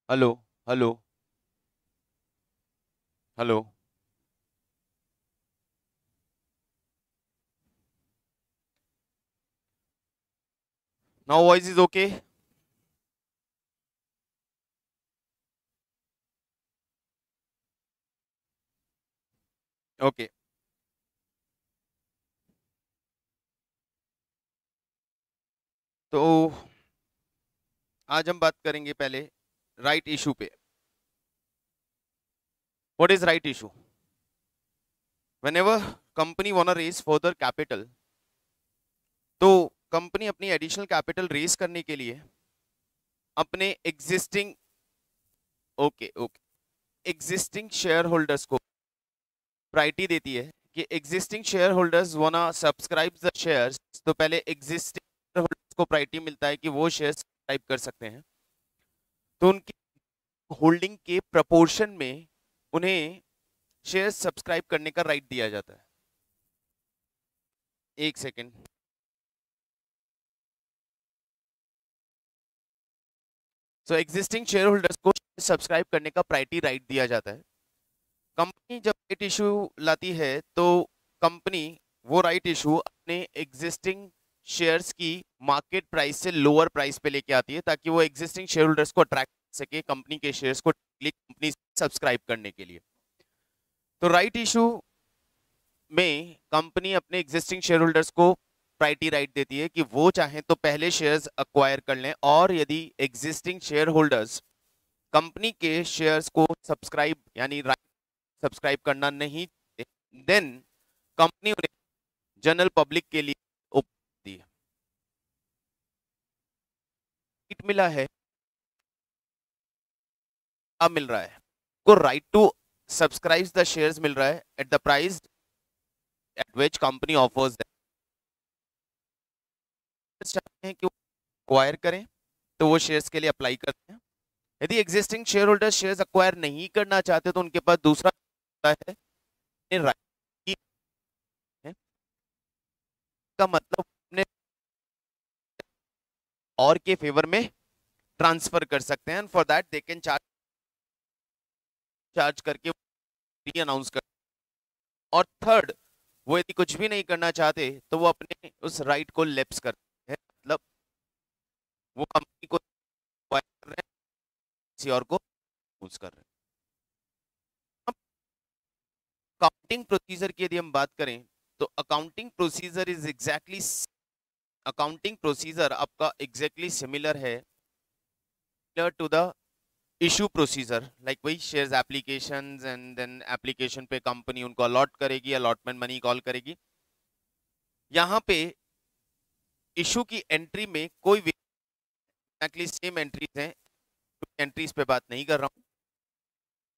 Hello. Hello. Hello. Now voice is okay. Okay. तो आज हम बात करेंगे पहले राइट इशू पे। What is right issue? Whenever company wanna raise further capital, तो कंपनी अपनी एडिशनल कैपिटल रेज करने के लिए अपने existing okay okay existing share holders को प्रायोरिटी देती है कि existing share holders wanna subscribe the shares, तो पहले एग्जिस्टिंग शेयर होल्डर्स को प्रायोरिटी मिलता है कि वो शेयर सब्सक्राइब कर सकते हैं। तो उनकी होल्डिंग के प्रपोर्शन में उन्हें शेयर सब्सक्राइब करने का राइट दिया जाता है। एक सेकेंड। सो एग्जिस्टिंग शेयर होल्डर्स को सब्सक्राइब करने का प्रायोरिटी राइट दिया जाता है। कंपनी जब राइट इशू लाती है तो कंपनी वो राइट इशू अपने एग्जिस्टिंग शेयर्स की मार्केट प्राइस से लोअर प्राइस पे लेके आती है, ताकि वो एग्जिस्टिंग शेयर होल्डर्स को अट्रैक्ट कर सके कंपनी के शेयर्स को कंपनी सब्सक्राइब करने के लिए। तो राइट इशू में कंपनी अपने एग्जिस्टिंग शेयर होल्डर्स को प्रायोरिटी राइट देती है कि वो चाहें तो पहले शेयर्स अक्वायर कर लें, और यदि एग्जिस्टिंग शेयर होल्डर्स कंपनी के शेयर्स को सब्सक्राइब यानी राइट सब्सक्राइब करना नहीं, देन कंपनी उन्हें जनरल पब्लिक के लिए ओपन दी है। राइट मिला है, अब मिल रहा है को right to subscribe the shares मिल रहा है at the price at which company offers them. चाहते हैं कि वो एक्वायर करें तो वो शेयर्स के लिए अप्लाई करते हैं। यदि existing share holder shares acquire नहीं करना चाहते तो उनके पास दूसरा होता है राइट है का मतलब अपने और के फेवर में ट्रांसफर कर सकते हैं, for that they can charge करके अनाउंस कर। और थर्ड, वो यदि कुछ भी नहीं करना चाहते तो वो अपने उस राइट को लेप्स करते हैं, मतलब वो कंपनी को acquire कर रहे हैं, किसी और को यूज कर रहे हैं। अकाउंटिंग प्रोसीजर की यदि हम बात करें तो accounting procedure is exactly accounting procedure आपका एग्जैक्टली सिमिलर है to the issue procedure. Like वही shares applications, and then application पे कंपनी उनको अलॉट करेगी, अलॉटमेंट मनी कॉल करेगी। यहाँ पे इशू की एंट्री में कोई एग्जैक्टली सेम एंट्रीज हैं, एंट्रीज पे बात नहीं कर रहा हूँ।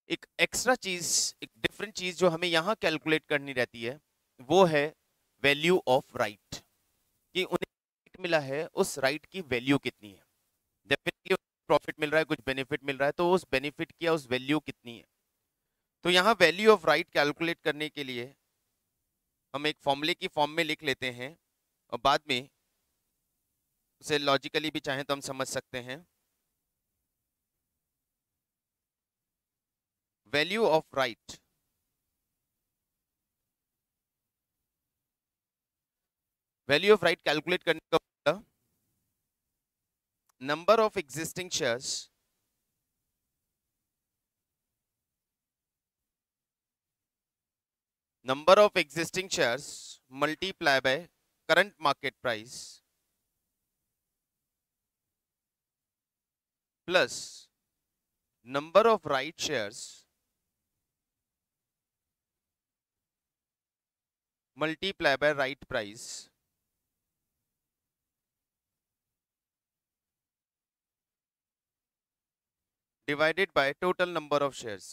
एक एक्स्ट्रा चीज, एक डिफरेंट चीज जो हमें यहाँ कैलकुलेट करनी रहती है वो है वैल्यू ऑफ राइट, कि उन्हें राइट मिला है, उस राइट की वैल्यू कितनी है। डेफिनेटली प्रॉफिट मिल रहा है, कुछ बेनिफिट मिल रहा है, तो उस बेनिफिट की उस वैल्यू कितनी है। तो यहाँ वैल्यू ऑफ राइट कैलकुलेट करने के लिए हम एक फॉर्मूले की फॉर्म में लिख लेते हैं, और बाद में उसे लॉजिकली भी चाहें तो हम समझ सकते हैं। Value of right, value of right calculate करने का number of existing shares number of existing shares multiply by current market price plus number of right shares multiply by right price divided by total number of shares।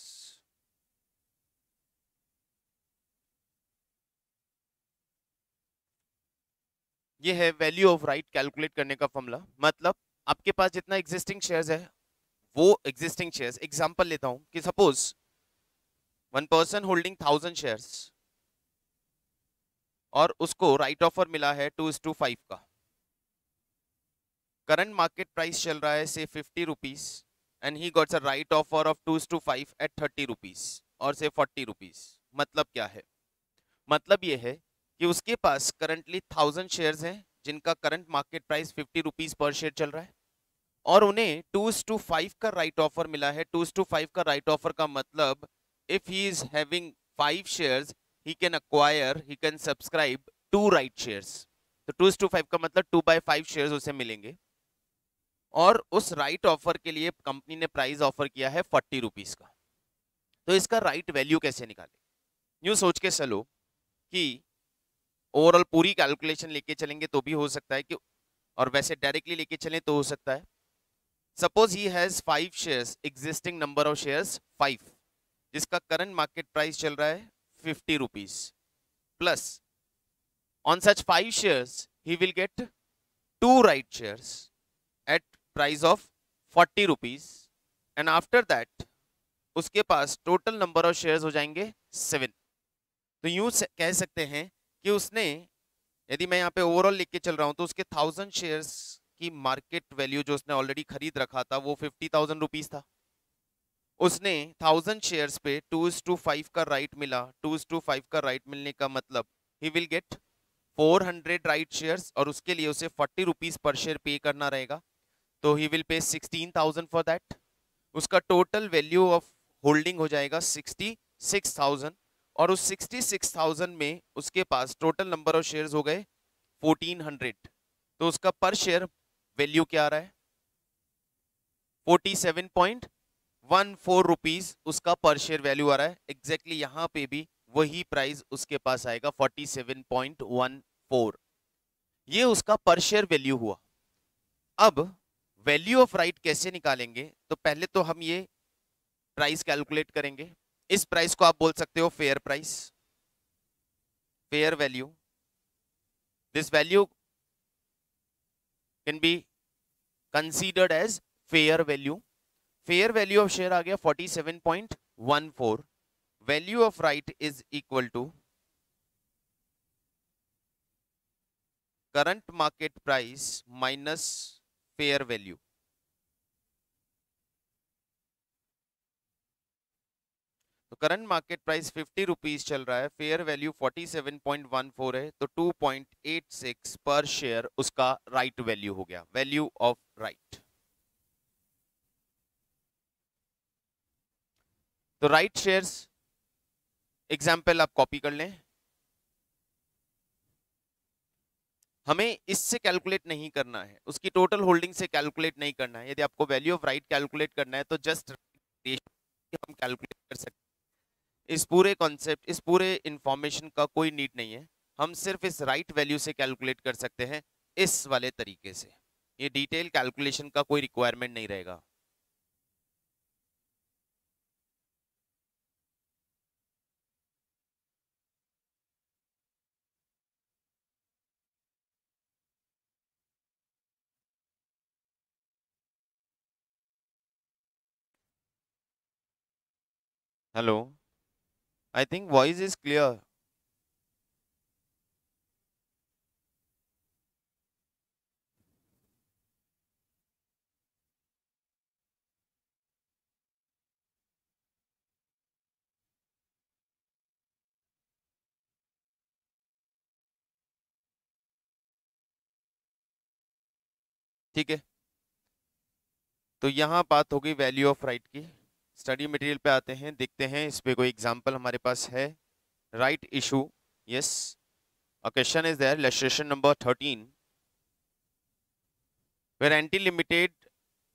ये है value of right calculate करने का formula. मतलब आपके पास जितना existing shares है, वो existing shares, example लेता हूं कि suppose one person holding 1000 shares और उसको राइट ऑफर मिला है 2:5 का। करंट मार्केट प्राइस चल रहा है से 50 rupees, and he got a right offer of 2:5 at 30 rupees और से 40 rupees. मतलब क्या है? मतलब ये है कि उसके पास करंटली 1000 शेयर्स हैं जिनका current market price 50 rupees per share चल रहा है और उन्हें 2:5 का राइट ऑफर मिला है. 2:5 का राइट ऑफर का मतलब if he is having 5 shares he can acquire, he can subscribe 2 right shares. तो 2:5 का मतलब 2/5 शेयर्स उसे मिलेंगे और उस राइट ऑफर के लिए कंपनी ने प्राइस ऑफर किया है 40 रुपीज का. तो इसका राइट वैल्यू कैसे निकाले? यूं सोच के चलो कि ओवरऑल पूरी कैलकुलेशन लेके चलेंगे तो भी हो सकता है कि, और वैसे डायरेक्टली लेके चलें तो हो सकता है. Suppose he has 5 shares, existing number of shares 5, जिसका करंट मार्केट प्राइस चल रहा है 50 rupees, plus on such 5 shares he will get 2 right shares at price of 40 rupees and after that उसके पास टोटल नंबर ऑफ शेयर्स हो जाएंगे 7. तो यूं कह सकते हैं कि उसने, यदि मैं यहाँ पे ओवरऑल लिख के चल रहा हूं तो उसके 1000 शेयर्स की मार्केट वैल्यू जो उसने ऑलरेडी खरीद रखा था वो 50,000 रुपीज था. उसने 1000 शेयर्स पे 2:5 का राइट मिला. 2:5 का राइट मिलने का मतलब he will get 400 right shares और उसके लिए उसे 40 रुपीज पर शेयर पे करना रहेगा. तो he will pay 16,000 for that. उसका टोटल वैल्यू ऑफ होल्डिंग हो जाएगा 66,000 और उस 66,000 में उसके पास टोटल नंबर ऑफ शेयर्स हो गए 1400. तो उसका पर शेयर वैल्यू क्या आ रहा है? 47.14 रुपीज उसका पर शेयर वैल्यू आ रहा है. एग्जैक्टली यहां पे भी वही प्राइस उसके पास आएगा 47.14. ये उसका पर शेयर वैल्यू हुआ. अब वैल्यू ऑफ राइट कैसे निकालेंगे? तो पहले तो हम ये प्राइस कैलकुलेट करेंगे. इस प्राइस को आप बोल सकते हो fair price, fair value. This value can be considered as fair value. Fair value of share आ गया 47.14. Value of right is equal to current market price minus fair value. तो करंट मार्केट प्राइस 50 रुपीज चल रहा है, fair value 47.14 है, तो 2.86 पर share उसका राइट वैल्यू हो गया, वैल्यू ऑफ राइट. तो राइट शेयर्स एग्जाम्पल आप कॉपी कर लें. हमें इससे कैलकुलेट नहीं करना है, उसकी टोटल होल्डिंग से कैलकुलेट नहीं करना है. यदि आपको वैल्यू ऑफ राइट कैलकुलेट करना है तो जस्ट हम कैलकुलेट कर सकते हैं. इस पूरे कॉन्सेप्ट, इस पूरे इंफॉर्मेशन का कोई नीड नहीं है. हम सिर्फ इस राइट वैल्यू से कैलकुलेट कर सकते हैं इस वाले तरीके से. ये डिटेल कैलकुलेशन का कोई रिक्वायरमेंट नहीं रहेगा. Hello, I think voice is clear. ठीक है, तो यहाँ बात हो गई वैल्यू ऑफ राइट की. स्टडी मटेरियल पे आते हैं, देखते हैं इस पे कोई एग्जांपल हमारे पास है. Right issue, yes, a question is there, illustration number 13, where Anti Limited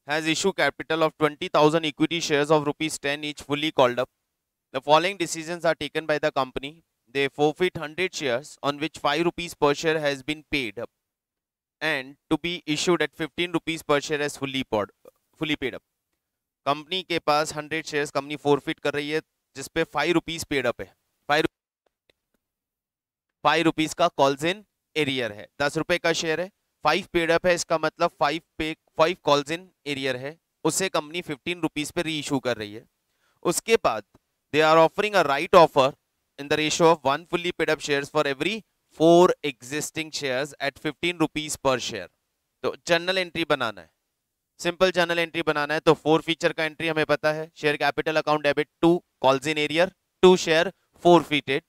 has issued capital of 20,000 equity shares of rupees 10 each fully called up. The following decisions are taken by the company. They forfeit 100 shares on which 5 rupees per share has been paid up and to be issued at 15 rupees per share as fully paid up. Company के पास 100 shares company forfeit कर रही है जिसपे 5 rupees paid up है. 5 rupees का calls in arrear है. 10 रुपए का शेयर है, 5 पेड अप है, इसका मतलब 5 कॉल्स इन एरियर है. उसे कंपनी 15 रुपीज पे री इशू कर रही है. उसके बाद they are offering a right offer in the ratio of 1 fully paid up shares for every 4 existing shares at 15 rupees per share. तो जर्नल एंट्री बनाना है. सिंपल जर्नल एंट्री बनाना है तो 4 फीचर का एंट्री हमें पता है। Share capital account debit to calls in arrear to share forfeited.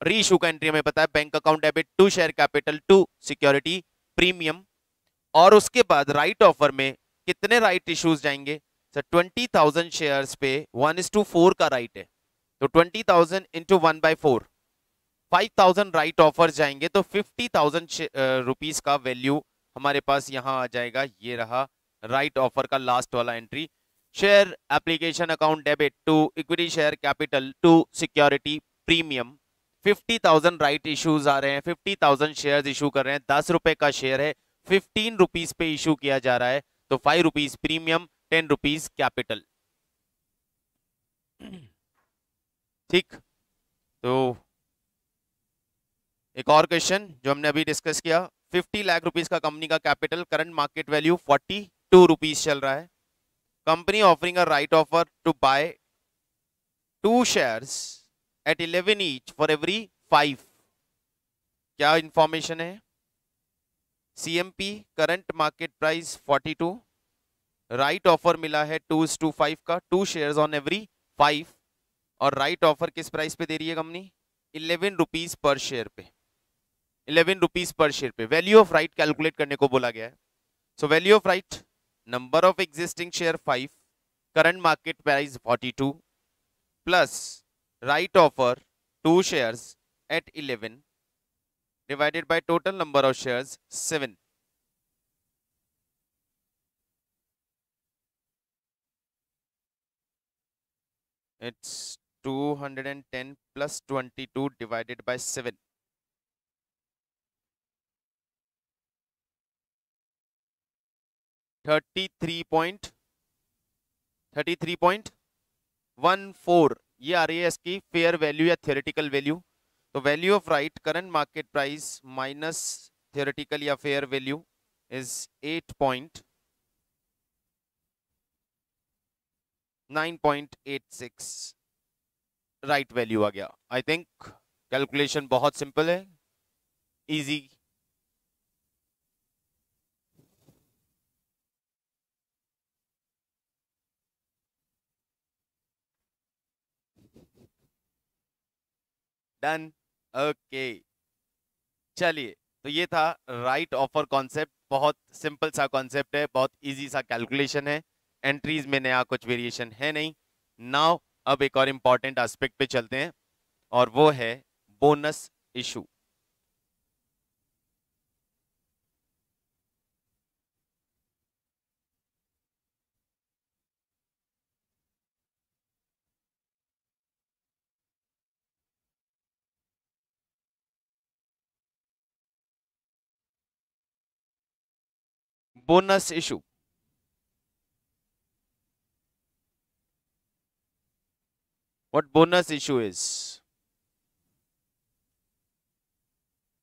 Reissue का एंट्री हमें पता है, bank account debit to share capital to security premium. और उसके बाद राइट ऑफर में कितने राइट इश्यूज जाएंगे सर? 20,000 शेयर्स पे 1:4 का राइट है, तो 20,000 इंटू 1/4, 5,000 राइट ऑफर जाएंगे, तो 50,000 रुपीज का वैल्यू हमारे पास यहां आ जाएगा। ये रहा राइट ऑफर का लास्ट वाला एंट्री। Share application account debit to equity share capital to security premium. 50,000 right issues आ रहे हैं, 50,000 शेयर्स इशू कर रहे हैं, 10 रुपए का शेयर है, 15 रुपीज पे इशू किया जा रहा है, तो 5 रुपीज प्रीमियम, 10 रुपीज कैपिटल। ठीक, तो एक और क्वेश्चन जो हमने अभी डिस्कस किया, 50 लाख रुपीस का कंपनी का capital, current market value 42 rupees चल रहा है। Company offering a right offer to buy 2 shares at 11 each for every 5। क्या इंफॉर्मेशन है? CMP current market price 42, right offer मिला है 2:5 का, 2 शेयर्स ऑन एवरी 5, और राइट ऑफर किस प्राइस पे दे रही है कंपनी? 11 रुपीज पर शेयर पे। 11 रुपीज पर शेयर पे वैल्यू ऑफ राइट कैलकुलेट करने को बोला गया है। So value of right, number of existing share 5, current market price 42 plus right offer 2 shares at 11 divided by total number of shares 7। It's 210 plus 22 divided by 7। 33.14 ये आ रही है इसकी फेयर वैल्यू या थियोरेटिकल वैल्यू। तो value of right current market price minus theoretical या fair value is 9.86 right value आ गया। आई थिंक कैलकुलेशन बहुत सिंपल है, इजी। Done, okay. चलिए, तो ये था राइट ऑफर कॉन्सेप्ट। बहुत सिंपल सा कॉन्सेप्ट है, बहुत इजी सा कैलकुलेशन है, एंट्रीज में नया कुछ वेरिएशन है नहीं। नाउ अब एक और इंपॉर्टेंट एस्पेक्ट पे चलते हैं, और वो है bonus issue. Bonus issue, what bonus issue is,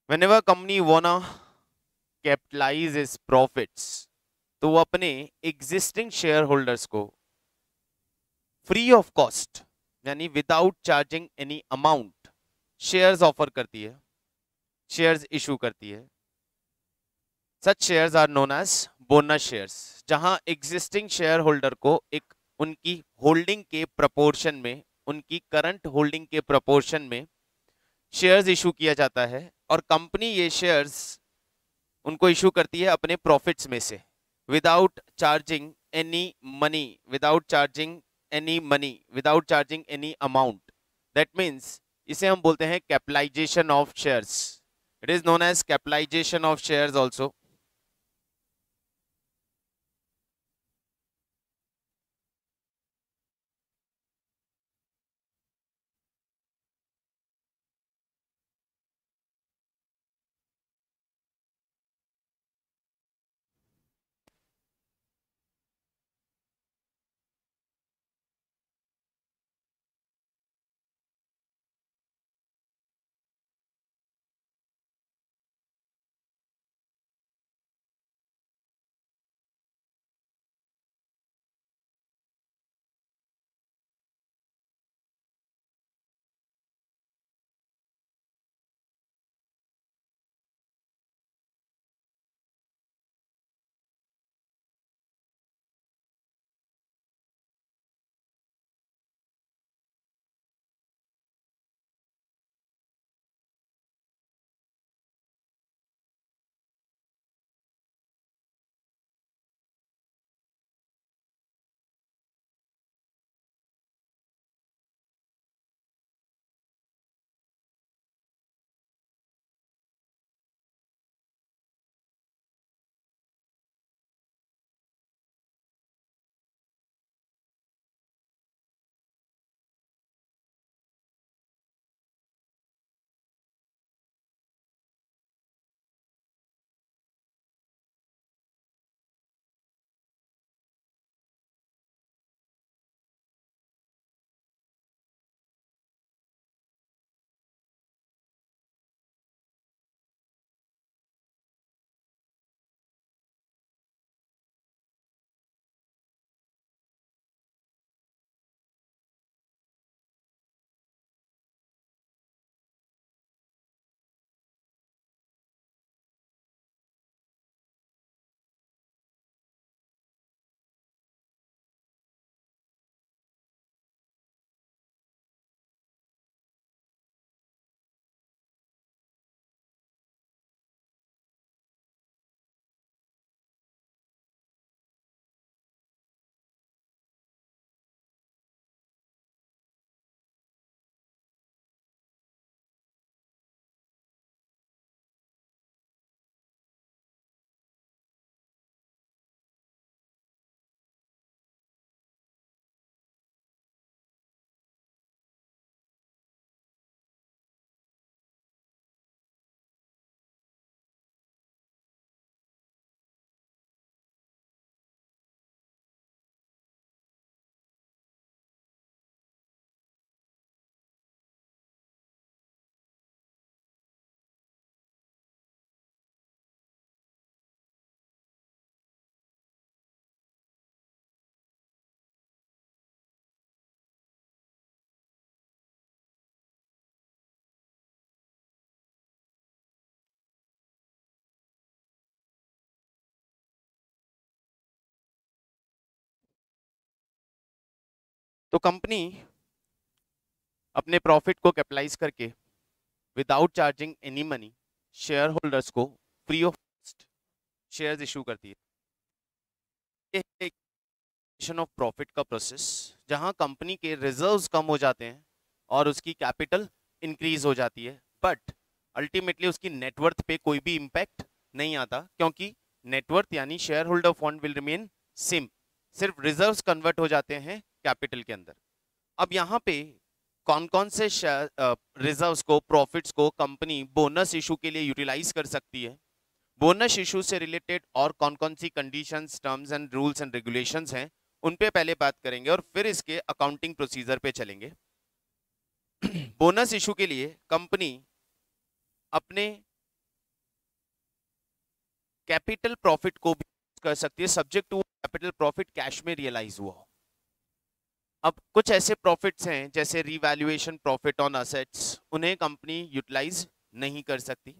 whenever company wanna capitalize its profits, तो वो अपने एग्जिस्टिंग शेयर होल्डर्स को फ्री ऑफ कॉस्ट यानी without charging any amount shares offer करती है, शेयर्स इशू करती है। Such shares are known as bonus shares, जहां एग्जिस्टिंग शेयर होल्डर को एक उनकी होल्डिंग के प्रपोर्शन में, उनकी करंट होल्डिंग के प्रपोर्शन में शेयर्स इशू किया जाता है, और कंपनी ये शेयर्स उनको इशू करती है अपने प्रॉफिट्स में से, without charging any money, without charging any money, without charging any amount. That means इसे हम बोलते हैं capitalization of shares. It is known as capitalization of shares also. तो कंपनी अपने प्रॉफिट को कैपिटलाइज करके without charging any money share holders को free of cost shares issue करती है। ये एक ऑफ प्रॉफिट का प्रोसेस जहां कंपनी के रिजर्व्स कम हो जाते हैं और उसकी कैपिटल इंक्रीज हो जाती है, बट अल्टीमेटली उसकी नेटवर्थ पे कोई भी इंपैक्ट नहीं आता, क्योंकि नेटवर्थ यानी share holder fund will remain same, सिर्फ रिजर्व्स कन्वर्ट हो जाते हैं कैपिटल के अंदर। अब यहाँ पे कौन कौन से रिजर्व्स को, प्रॉफिट्स को कंपनी बोनस इशू के लिए यूटिलाइज कर सकती है, बोनस इशू से रिलेटेड और कौन कौन सी conditions, terms and rules and regulations हैं, उन पे पहले बात करेंगे और फिर इसके अकाउंटिंग प्रोसीजर पे चलेंगे। बोनस इशू के लिए कंपनी अपने कैपिटल प्रॉफिट को भी कर सकती है, subject to capital profit cash में रियलाइज हुआ हो। अब कुछ ऐसे प्रॉफिट्स हैं जैसे रिवैल्यूएशन प्रॉफिट ऑन असेट्स, उन्हें कंपनी यूटिलाइज नहीं कर सकती।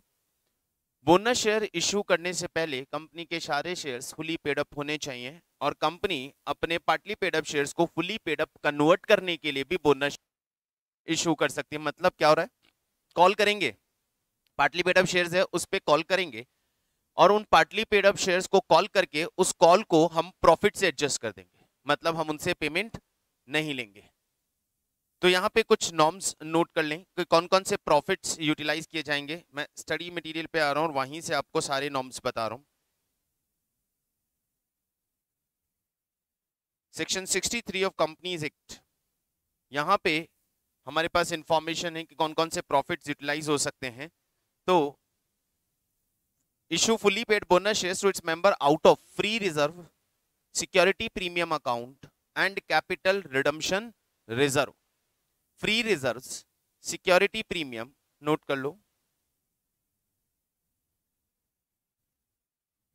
बोनस शेयर इशू करने से पहले कंपनी के सारे शेयर्स फुली पेड अप होने चाहिए और कंपनी अपने पार्टली पेड अप शेयर्स को फुली पेड अप कन्वर्ट करने के लिए भी बोनस इशू कर सकती है। मतलब क्या हो रहा है, कॉल करेंगे, पार्टली पेड अप शेयर्स है उस पर कॉल करेंगे और उन पार्टली पेड अप शेयर्स को कॉल करके उस कॉल को हम प्रॉफिट से एडजस्ट कर देंगे, मतलब हम उनसे पेमेंट नहीं लेंगे। तो यहाँ पे कुछ नॉर्म्स नोट कर लें कि कौन कौन से प्रॉफिट्स यूटिलाइज किए जाएंगे। मैं स्टडी मटेरियल पे आ रहा हूँ और वहीं से आपको सारे नॉर्म्स बता रहा हूँ। सेक्शन 63 ऑफ कंपनीज एक्ट, यहाँ पे हमारे पास इंफॉर्मेशन है कि कौन कौन से प्रॉफिट्स यूटिलाइज हो सकते हैं। तो issue fully paid bonus shares to its member out of free reserve, security premium account and capital redemption reserve. Free reserves, security premium note कर लो,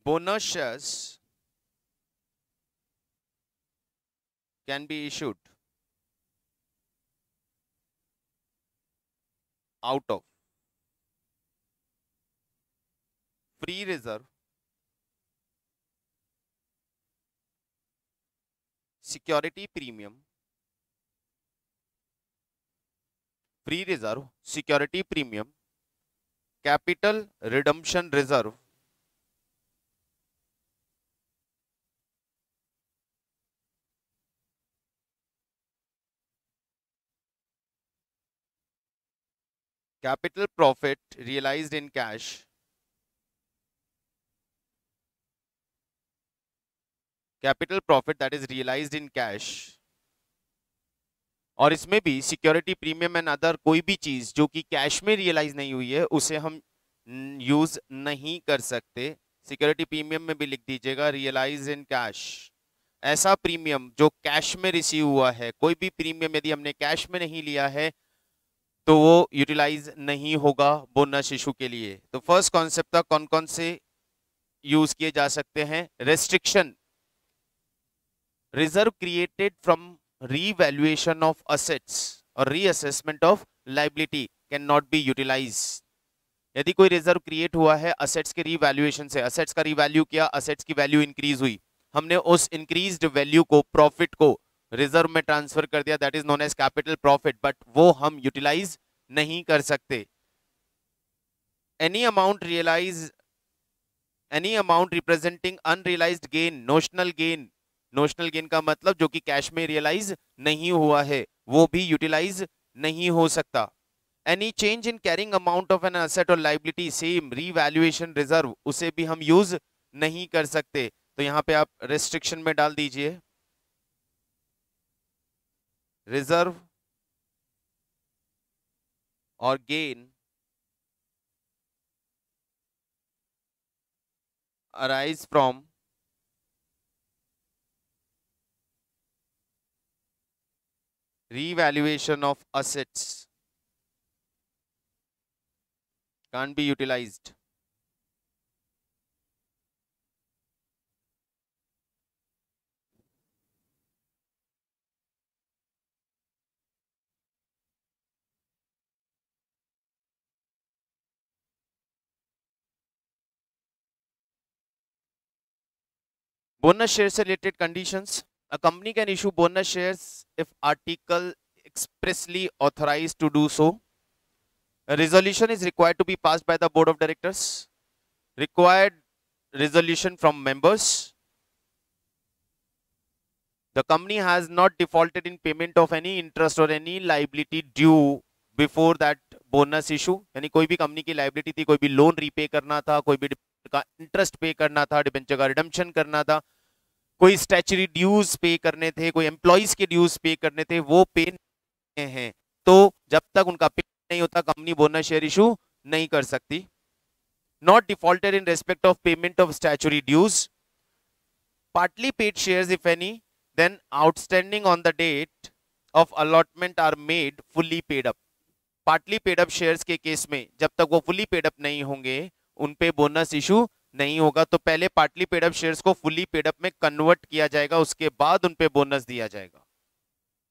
bonus shares can be issued out of free reserve, security premium, free reserve, security premium, capital redemption reserve, capital profit realized in cash, capital profit that is realized in cash, और इसमें भी security premium and other कोई भी चीज जो कि cash में realise नहीं हुई है उसे हम यूज नहीं कर सकते। सिक्योरिटी प्रीमियम में भी लिख दीजिएगा रियलाइज इन कैश, ऐसा प्रीमियम जो कैश में रिसीव हुआ है, कोई भी प्रीमियम यदि हमने कैश में नहीं लिया है तो वो यूटिलाइज नहीं होगा बोनस इशू के लिए। तो फर्स्ट कॉन्सेप्ट था कौन कौन से यूज किए जा सकते हैं। Restriction, reserve created from revaluation of assets और reassessment of liability cannot be utilized। यदि कोई रिजर्व क्रिएट हुआ है असेट्स के रिवैल्यूएशन से, असेट्स का रिवैल्यू किया, असेट्स की वैल्यू इंक्रीज हुई, हमने उस इंक्रीज्ड वैल्यू को, प्रॉफिट को रिजर्व में ट्रांसफर कर दिया, that is known as capital profit, but वो हम यूटिलाइज नहीं कर सकते। Any amount realise, any amount representing unrealised gain, notional gain, notional gain का मतलब जो कि कैश में रियलाइज नहीं हुआ है, वो भी यूटिलाइज नहीं हो सकता। Any change in carrying amount of an asset और लाइबिलिटी, सेम रीवैल्यूएशन रिजर्व, उसे भी हम यूज नहीं कर सकते। तो यहां पे आप रेस्ट्रिक्शन में डाल दीजिए रिजर्व और gain arise from revaluation of assets can't be utilized। Bonus share से related conditions, A company can issue bonus shares if article expressly authorized to do so. A resolution is required to be passed by the board of directors. Required resolution from members. The company has not defaulted in payment of any interest or any liability due before that bonus issue. यानी कोई भी company की liability थी, कोई भी loan repay करना था, कोई भी का इंटरेस्ट पे करना था, डिबेंचर का रिडम्पशन करना था, कोई स्टैच्यूटरी ड्यूज पे करने थे, कोई एम्प्लॉइज के ड्यूज पे करने थे, वो पे नहीं हैं। तो जब तक उनका पे नहीं होता कंपनी बोनस शेयर इशू नहीं कर सकती. Not defaulted in respect of payment of statutory dues. Partly paid shares if any, then outstanding on the date of allotment are made fully paid up. Partly paid up shares के case में जब तक वो fully paid up नहीं होंगे उन पे bonus issue नहीं होगा. तो पहले पार्टली पेड अप शेयर्स को फुली पेड अप में कन्वर्ट किया जाएगा, उसके बाद उन पे बोनस दिया जाएगा.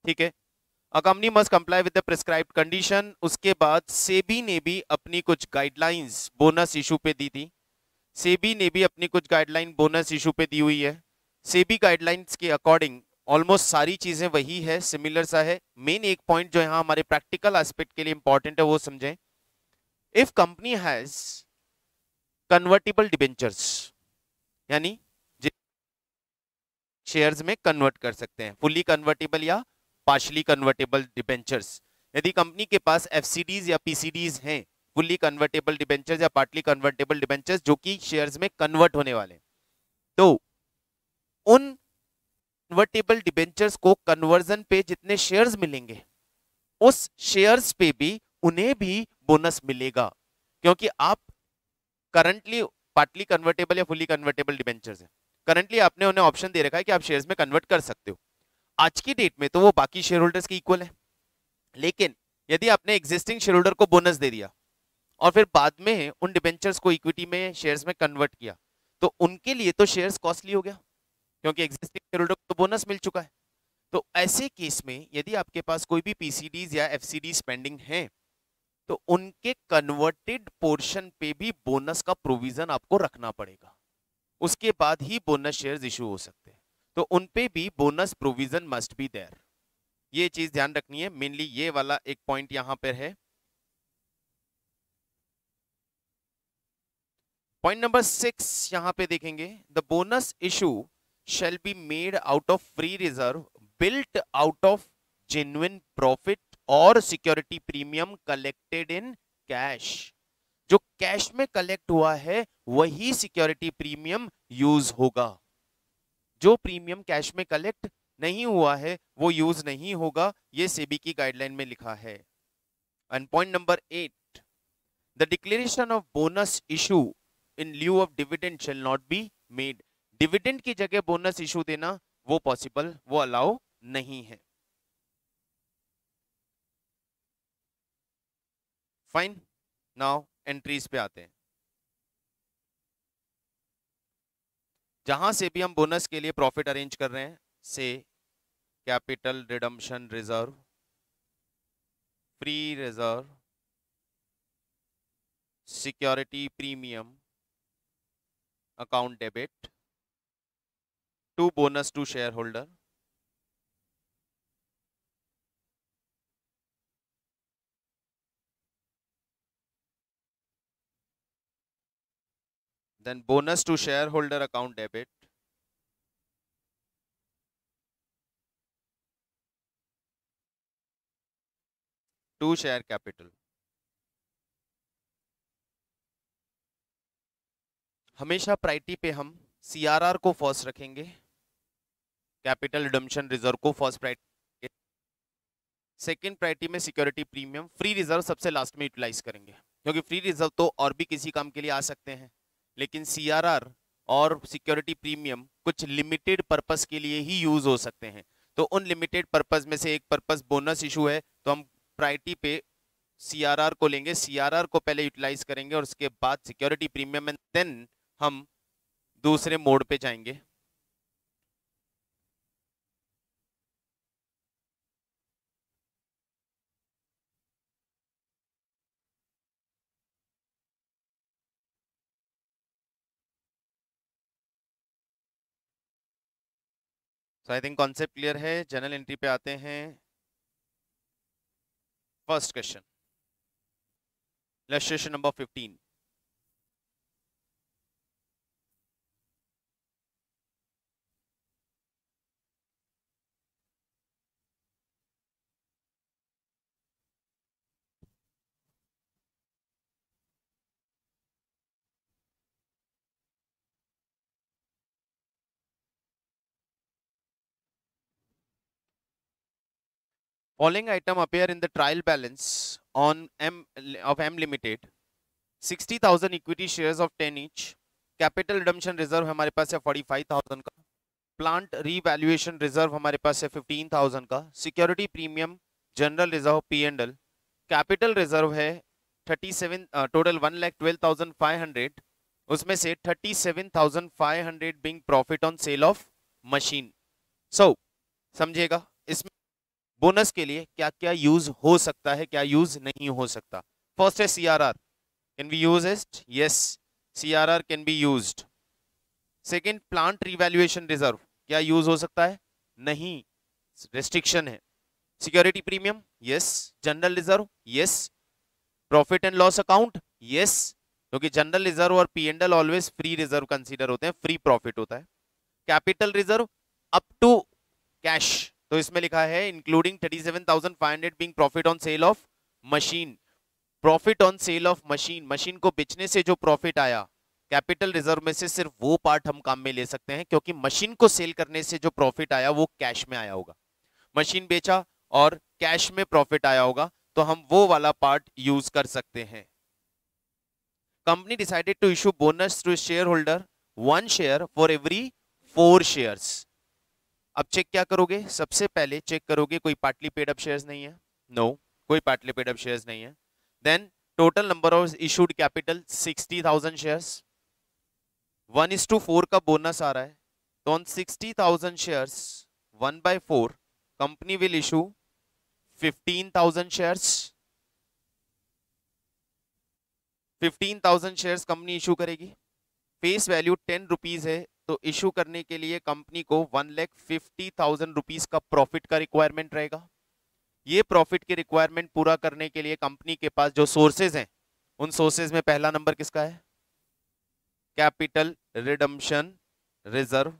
ठीक है. A company must comply with the prescribed condition. उसके बाद सेबी ने भी अपनी कुछ गाइडलाइंस बोनस इशू पे दी थी. सेबी ने भी अपनी कुछ गाइडलाइन बोनस इशू पे दी हुई है. सेबी गाइडलाइंस के अकॉर्डिंग ऑलमोस्ट सारी चीजें वही है, सिमिलर सा है. मेन एक पॉइंट जो यहाँ हमारे प्रैक्टिकल एस्पेक्ट के लिए इंपॉर्टेंट है वो समझें. If company has convertible debentures, यानी शेयर्स में कन्वर्ट कर सकते हैं, फुली कन्वर्टेबल या पार्शली कन्वर्टेबल डिबेंचर्स. यदि कंपनी के पास एफसीडीज या पीसीडीज हैं, फुली कन्वर्टेबल डिबेंचर्स या पार्टली कन्वर्टेबल डिबेंचर्स जो कि शेयर्स में कन्वर्ट होने वाले, तो उन कन्वर्टेबल डिबेंचर्स को कन्वर्जन पे जितने शेयर्स मिलेंगे उस शेयर्स पे भी उन्हें भी बोनस मिलेगा. क्योंकि आप करंटली पार्टली कन्वर्टेबल या फुली कन्वर्टेबल डिबेंचर्स है, करंटली आपने उन्हें ऑप्शन दे रखा है कि आप शेयर्स में कन्वर्ट कर सकते हो. आज की डेट में तो वो बाकी शेयर होल्डर्स के इक्वल है. लेकिन यदि आपने एग्जिस्टिंग शेयर होल्डर को बोनस दे दिया और फिर बाद में उन डिबेंचर्स को इक्विटी में शेयर्स में कन्वर्ट किया, तो उनके लिए तो शेयर्स कॉस्टली हो गया क्योंकि एग्जिस्टिंग शेयर होल्डर को तो बोनस मिल चुका है. तो ऐसे केस में यदि आपके पास कोई भी पीसीडीज या एफसीडीज पेंडिंग है तो उनके कन्वर्टेड पोर्शन पे भी बोनस का प्रोविजन आपको रखना पड़ेगा. उसके बाद ही बोनस शेयर्स इशू हो सकते हैं. तो उन पे भी bonus provision must be there. ये चीज ध्यान रखनी है. मेनली ये वाला एक पॉइंट यहां पर है. पॉइंट नंबर 6 यहां पे देखेंगे. The bonus issue shall be made out of free reserve built out of genuine profit or security premium collected in cash. जो कैश में कलेक्ट हुआ है वही सिक्योरिटी प्रीमियम यूज होगा. जो प्रीमियम कैश में कलेक्ट नहीं हुआ है वो यूज नहीं होगा. ये सेबी की गाइडलाइन में लिखा है. And point number 8, the declaration of bonus issue in lieu of dividend shall not be made. Dividend की जगह बोनस इशू देना वो पॉसिबल, वो अलाउ नहीं है. फाइन. नाउ एंट्रीज पे आते हैं. जहां से भी हम बोनस के लिए प्रॉफिट अरेंज कर रहे हैं, से capital redemption reserve, free reserve, security premium, account debit, to bonus to shareholder, then bonus to shareholder account debit, to share capital. हमेशा प्रायोरिटी पे हम सीआरआर को फर्स्ट रखेंगे, कैपिटल रिडम्पशन रिजर्व को फर्स्ट प्रायोरिटी, सेकंड प्रायोरिटी में security premium, free reserve सबसे last में utilise करेंगे क्योंकि फ्री रिजर्व तो और भी किसी काम के लिए आ सकते हैं, लेकिन सीआरआर और सिक्योरिटी प्रीमियम कुछ लिमिटेड पर्पस के लिए ही यूज हो सकते हैं. तो उन लिमिटेड पर्पस में से एक पर्पस बोनस इशू है, तो हम प्रायोरिटी पे सीआरआर को लेंगे, सीआरआर को पहले यूटिलाइज करेंगे और उसके बाद सिक्योरिटी प्रीमियम एंड देन हम दूसरे मोड पे जाएंगे. तो आई थिंक कॉन्सेप्ट क्लियर है। जनरल एंट्री पे आते हैं। First question, illustration number 15। Following item appear in the trial balance on M of M Limited. 60,000 equity shares of 10 each. Capital redemption reserve हमारे पास है 45,000 का। प्लांट रीवैल्यूएशन रिजर्व हमारे पास है 15,000 का। Security premium general reserve P&L। Capital reserve है 37, total 1,12,500, उसमें से 37,500 being profit on sale of machine. So समझिएगा इसमें बोनस के लिए क्या क्या यूज हो सकता है, क्या यूज नहीं हो सकता। फर्स्ट है CRR, can be use it, yes CRR can be used. Second, plant revaluation reserve, क्या यूज हो सकता है, नहीं, रेस्ट्रिक्शन है। Security premium, yes. General reserve, yes. Profit and loss account, yes, क्योंकि जनरल रिजर्व और P&L always free reserve consider होते हैं, फ्री प्रॉफिट होता है। Capital reserve up to cash, तो इसमें लिखा है including 37,500 being profit on sale of machine. Profit on sale of machine, machine को बेचने से जो प्रॉफिट आया कैपिटल रिजर्व में से सिर्फ वो पार्ट हम काम में ले सकते हैं, क्योंकि मशीन को सेल करने से जो प्रॉफिट आया वो कैश में आया होगा। मशीन बेचा और कैश में प्रॉफिट आया होगा तो हम वो वाला पार्ट यूज कर सकते हैं। Company decided to issue bonus to share holder 1 share for every 4 shares. अब चेक क्या करोगे, सबसे पहले चेक करोगे कोई पार्टली पेड अप शेयर्स नहीं है, नो कोई पार्टली पेड अप शेयर्स नहीं है। Then total number of issued capital 60,000 shares, 1:4 का बोनस आ रहा है, तो on 60,000 shares 1/4 company will issue 15,000 shares. 15,000 shares company issue करेगी। फेस वैल्यू 10 रुपीज है, तो इशू करने के लिए कंपनी को 1,50,000 रुपीज का प्रॉफिट का रिक्वायरमेंट रहेगा। ये प्रॉफिट की रिक्वायरमेंट पूरा करने के लिए कंपनी के पास जो सोर्सेज हैं, उन सोर्सेज में पहला नंबर किसका है, कैपिटल रिडम्पशन रिजर्व,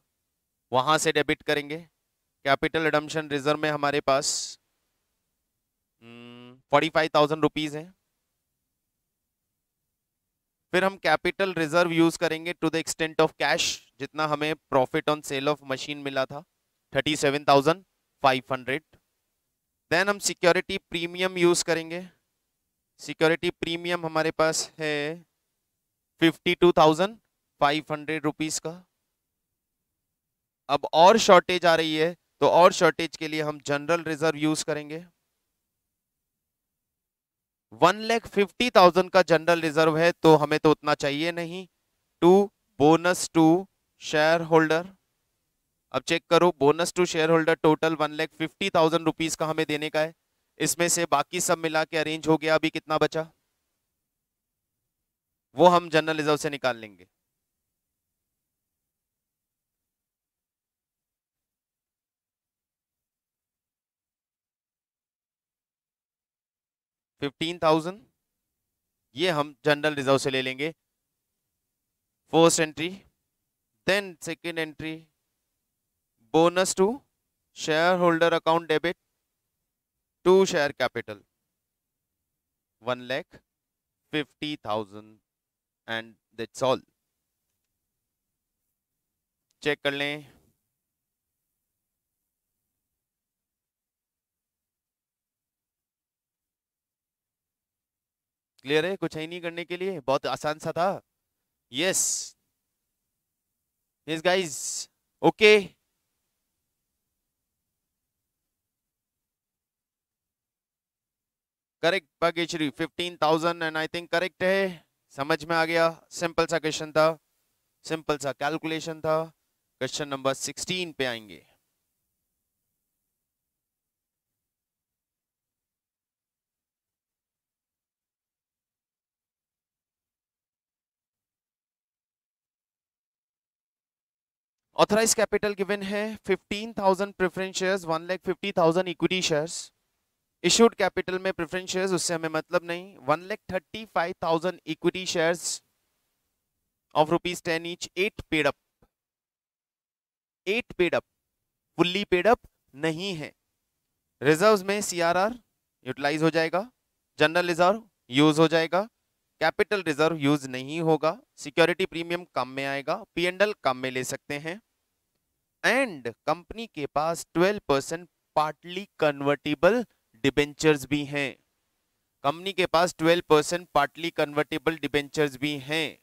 वहां से डेबिट करेंगे। कैपिटल रिडम्पशन रिजर्व में हमारे पास 45,000 रुपीज है। फिर हम कैपिटल रिजर्व यूज करेंगे to the extent of cash, जितना हमें profit on sale of machine मिला था 37,500। देन हम सिक्योरिटी प्रीमियम यूज करेंगे। सिक्योरिटी प्रीमियम हमारे पास है 52,500 रुपीज का। अब और शॉर्टेज आ रही है, तो और शॉर्टेज के लिए हम जनरल रिजर्व यूज करेंगे। 1,50,000 का जनरल रिजर्व है, तो हमें तो उतना चाहिए नहीं। To bonus to share holder, अब चेक करो bonus to share holder total 1,50,000 rupees का हमें देने का है। इसमें से बाकी सब मिला के अरेंज हो गया, अभी कितना बचा वो हम जनरल रिजर्व से निकाल लेंगे। $15,000 ये हम जनरल रिजर्व से ले लेंगे, first entry. Then second entry, bonus to share holder account debit to share capital 1,50,000 and that's all. Check कर लें। क्लियर है, कुछ है नहीं करने के लिए, बहुत आसान सा था। Yes yes guys, okay. Correct Bhagyashree, 15,000 and I think correct है, समझ में आ गया। सिंपल सा क्वेश्चन था, सिंपल सा कैलकुलेशन था। क्वेश्चन नंबर 16 पे आएंगे। ऑथराइज कैपिटल गिवन है 15,000 preference shares, 1,50,000 equity shares. Issued capital में प्रेफरेंस शेयर्स उससे हमें मतलब नहीं, 1,35,000 equity shares of ₹10 each, 8 paid up, 8 paid up, fully paid up नहीं है। रिजर्व्स में सीआरआर यूटिलाइज हो जाएगा, जनरल रिजर्व यूज हो जाएगा, कैपिटल रिजर्व यूज नहीं होगा, सिक्योरिटी प्रीमियम कम में आएगा, पीएनएल कम में ले सकते हैं। एंड कंपनी के पास 12% पार्टली कन्वर्टिबल डिबेंचर्स भी हैं। कंपनी के पास 12% पार्टली कन्वर्टिबल डिबेंचर्स भी हैं।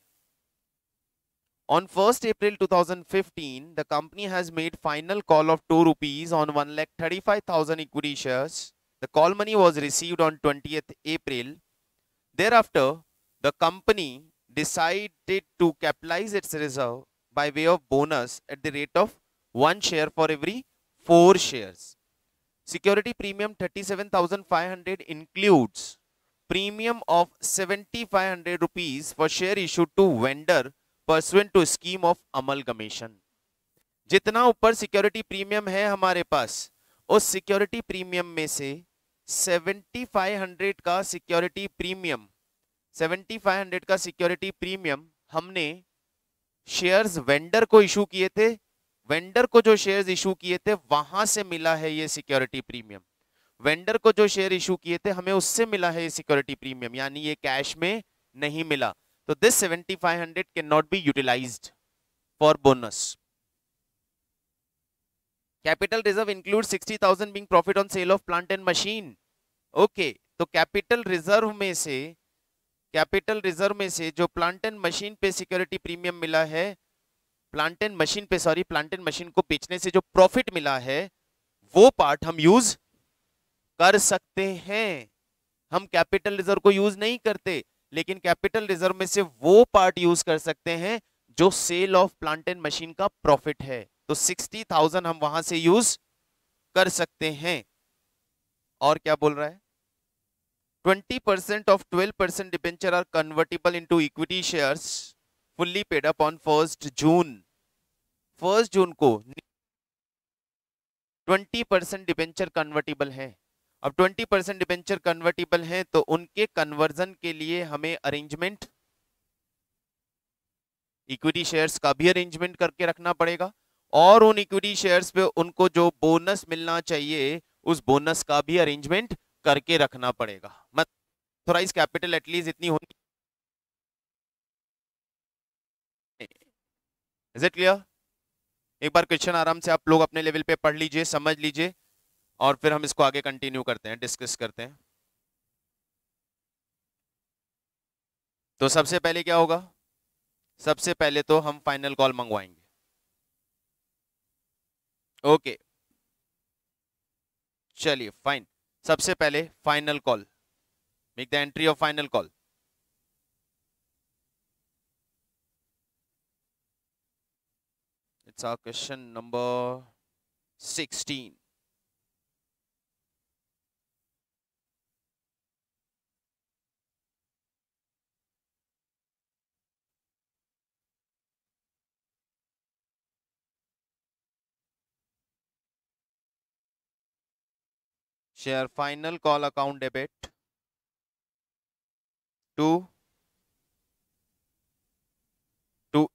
On 1st April 2015, the company has made final call of ₹2 on 1,35,000 equity shares. The call money was received on 20th April. Thereafter, the company decided to capitalize its reserve by way of bonus at the rate of 1 share for every 4 shares. Security premium 37,500 includes premium of ₹7,500 for share issued to vendor pursuant to scheme of amalgamation. जितना ऊपर security premium है हमारे पास, उस security premium में से 7,500 का security premium, 7,500 का security premium हमने शेयर्स वेंडर को इशू किए थे, वेंडर को जो शेयर्स इशू किए थे वहां से मिला है ये सिक्योरिटी प्रीमियम। वेंडर को जो शेयर इशू किए थे हमें उससे मिला है ये सिक्योरिटी प्रीमियम, यानी ये कैश में नहीं मिला। तो this 7,500 can not be utilised for bonus. Capital reserve include 60,000 being profit on sale of plant and machine. Okay, तो कैपिटल रिजर्व में से, कैपिटल रिजर्व में से जो प्लांट एंड मशीन पे सिक्योरिटी प्रीमियम मिला है, प्लांट एंड मशीन पे, सॉरी, प्लांट एंड मशीन को बेचने से जो प्रॉफिट मिला है वो पार्ट हम यूज कर सकते हैं। हम कैपिटल रिजर्व को यूज नहीं करते, लेकिन कैपिटल रिजर्व में से वो पार्ट यूज कर सकते हैं जो sale of plant and machine का प्रॉफिट है। तो 60,000 हम वहां से यूज कर सकते हैं। और क्या बोल रहा है, 20% of 12% debenture are convertible into equity shares fully paid up on 1st June। 1st जून को 20% डिबेंचर कन्वर्टिबल है। अब 20% डिबेंचर कन्वर्टिबल है तो उनके कन्वर्जन के लिए हमें अरेंजमेंट, इक्विटी शेयर्स का भी अरेंजमेंट करके रखना पड़ेगा, और उन इक्विटी शेयर्स पे उनको जो बोनस मिलना चाहिए उस बोनस का भी अरेंजमेंट करके रखना पड़ेगा। मत ऑथराइज कैपिटल एटलीस्ट इतनी होनी। Is it clear? एक बार क्वेश्चन आराम से आप लोग अपने लेवल पे पढ़ लीजिए, समझ लीजिए, और फिर हम इसको आगे कंटिन्यू करते हैं, डिस्कस करते हैं। तो सबसे पहले क्या होगा, सबसे पहले तो हम फाइनल कॉल मंगवाएंगे। ओके, चलिए फाइन, सबसे पहले final call, make the entry of final call. It's our question number 16। Share final call account debit to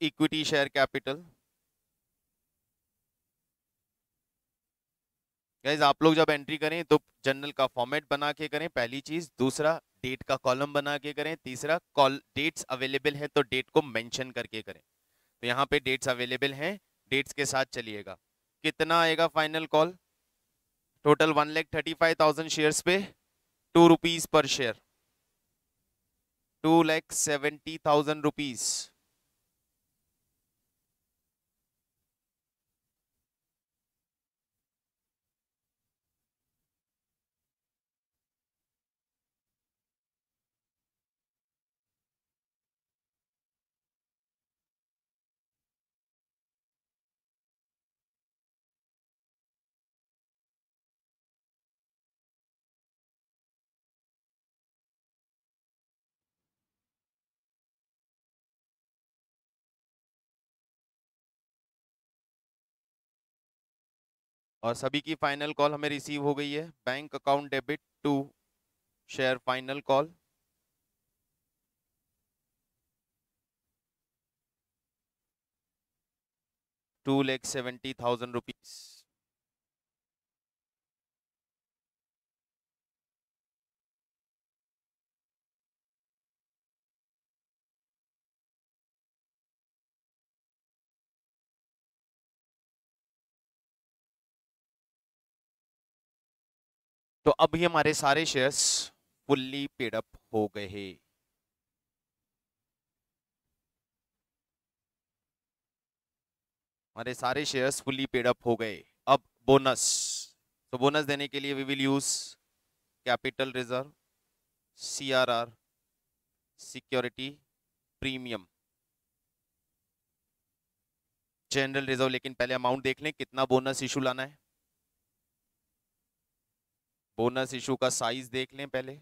equity share capital. Guys आप लोग जब एंट्री करें तो जनरल का फॉर्मेट बना के करें, पहली चीज। दूसरा, डेट का कॉलम बना के करें। तीसरा, कॉल डेट्स अवेलेबल है तो डेट को मेंशन करके करें। तो यहाँ पे डेट्स अवेलेबल हैं, डेट्स के साथ चलिएगा। कितना आएगा फाइनल कॉल? टोटल 1,35,000 शेयर्स पे ₹2 पर शेयर, ₹2,70,000। और सभी की फाइनल कॉल हमें रिसीव हो गई है। Bank account debit to share final call. ₹2,70,000। तो अभी हमारे सारे शेयर्स फुल्ली पेड अप हो गए हैं। हमारे सारे शेयर्स फुल्ली पेड अप हो गए। अब बोनस। तो बोनस देने के लिए we will use capital reserve, CRR, security premium, general reserve. लेकिन पहले अमाउंट देख लें कितना बोनस इशू लाना है। बोनस इशू का साइज देख लें पहले।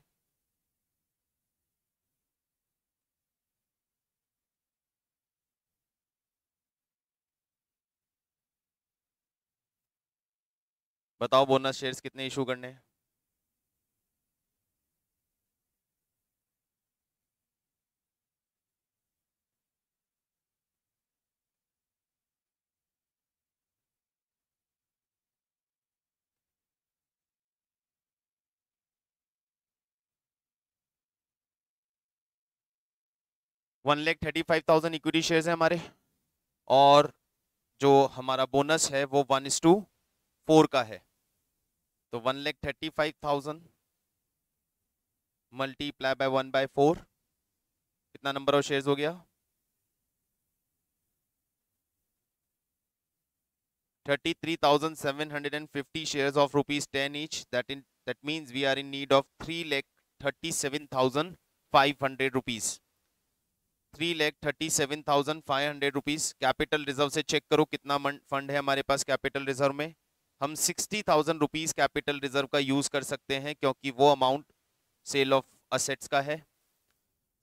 बताओ बोनस शेयर्स कितने इशू करने हैं। $1,35,000 इक्विटी शेयर्स है हमारे। और जो हमारा बोनस है वो 1:4 का है। तो 1,35,000 मल्टीप्लाई बाय 1/4, कितना नंबर ऑफ शेयर्स हो गया? 33,750 shares of ₹10 each. That means we are in need of ₹3,37,500। ₹3,37,500। Capital reserve से चेक करो कितना फंड है हमारे पास कैपिटल रिजर्व में। हम ₹60,000 कैपिटल रिजर्व का यूज कर सकते हैं क्योंकि वो अमाउंट सेल ऑफ असेट्स का है।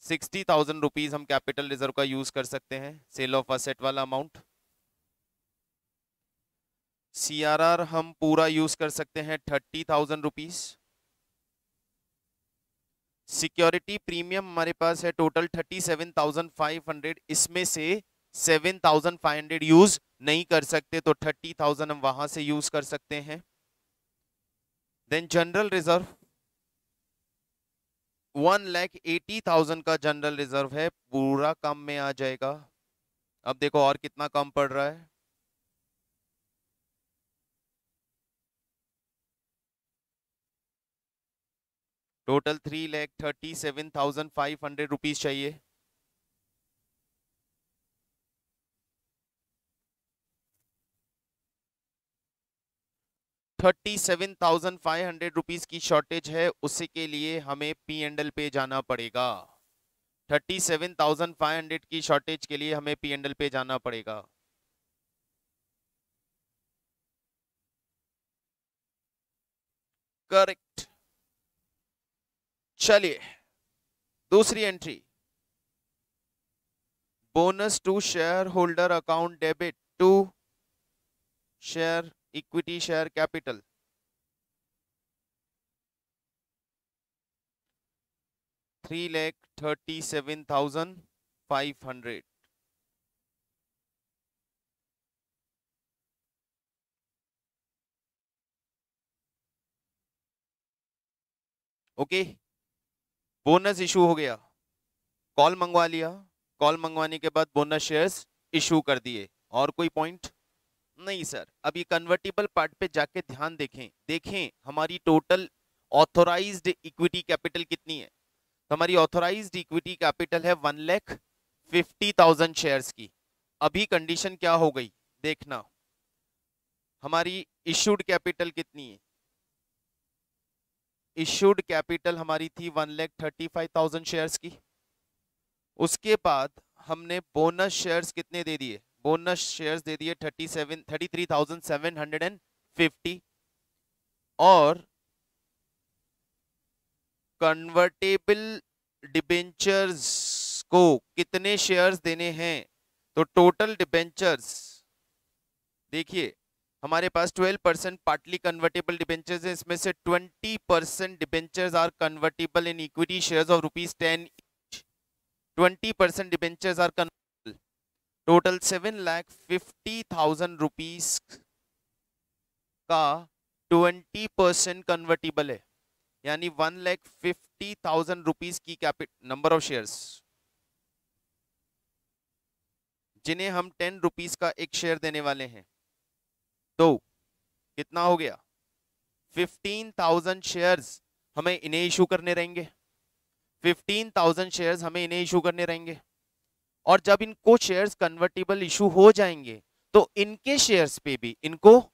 ₹60,000 हम कैपिटल रिजर्व का यूज कर सकते हैं, सेल ऑफ असेट वाला अमाउंट। सीआरआर हम पूरा यूज कर सकते हैं ₹30,000। सिक्योरिटी प्रीमियम हमारे पास है टोटल 37,500। इसमें से 7,500 यूज नहीं कर सकते तो 30,000 हम वहां से यूज कर सकते हैं। देन जनरल रिजर्व 1,80,000 का जनरल रिजर्व है, पूरा काम में आ जाएगा। अब देखो और कितना कम पड़ रहा है। टोटल ₹3,37,500 चाहिए। ₹37,500 की शॉर्टेज है, उसी के लिए हमें P&L पे जाना पड़ेगा। 37,500 की शॉर्टेज के लिए हमें P&L पे जाना पड़ेगा। करेक्ट। चलिए दूसरी entry, bonus to share holder account debit to share equity share capital. ₹3,37,500। Okay, bonus issue हो गया, कॉल मंगवा लिया, कॉल मंगवाने के बाद बोनस शेयर्स इशू कर दिए। और कोई पॉइंट नहीं सर। अब ये कन्वर्टिबल पार्ट पे जाके ध्यान देखें, देखें हमारी टोटल ऑथोराइज्ड इक्विटी कैपिटल कितनी है। तो हमारी ऑथोराइज्ड इक्विटी कैपिटल है 1,50,000 शेयर्स की। अभी कंडीशन क्या हो गई देखना, हमारी इशूड कैपिटल कितनी है। इशूड कैपिटल हमारी थी 1,35,000 शेयर्स की। उसके बाद हमने बोनस शेयर्स कितने दे दिए, बोनस शेयर्स दे दिए 33,750। और कन्वर्टेबल डिबेंचर्स को कितने शेयर्स देने हैं। तो टोटल डिबेंचर्स देखिए हमारे पास 12% पार्टली कन्वर्टेबल डिबेंचर्स है, इसमें से 20% debentures are convertible in equity shares of ₹10 each. 20% debentures are convertible. Total 7,50,000 rupees का 20% कन्वर्टेबल है, यानी 1,50,000 रुपीज की कैपिटल नंबर ऑफ शेयर्स जिन्हें हम 10 रुपीज का एक शेयर देने वाले हैं। तो कितना हो गया? 15,000 शेयर्स हमें इन्हें इशू करने रहेंगे। 15,000 शेयर्स हमें इन्हें इशू करने रहेंगे, और जब इनको शेयर्स कन्वर्टेबल इशू हो जाएंगे तो इनके शेयर्स पे भी इनको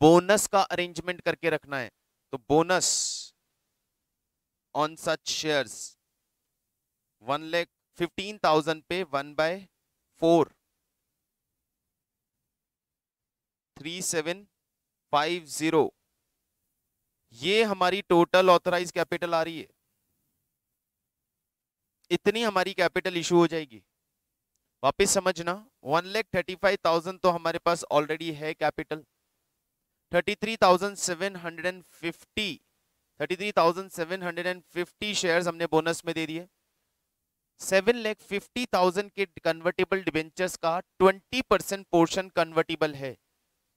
बोनस का अरेंजमेंट करके रखना है। तो बोनस ऑन सच शेयर्स 1,15,000 पे 1/4 3750, ये हमारी टोटल ऑथराइज कैपिटल आ रही है। इतनी हमारी कैपिटल इशू हो जाएगी। वापस समझना, 1,35,000 तो हमारे पास ऑलरेडी है कैपिटल। 33,750 शेयर्स हमने बोनस में दे दिए। 7,50,000 के कन्वर्टेबल डिबेंचर्स का 20% पोर्शन कन्वर्टेबल है,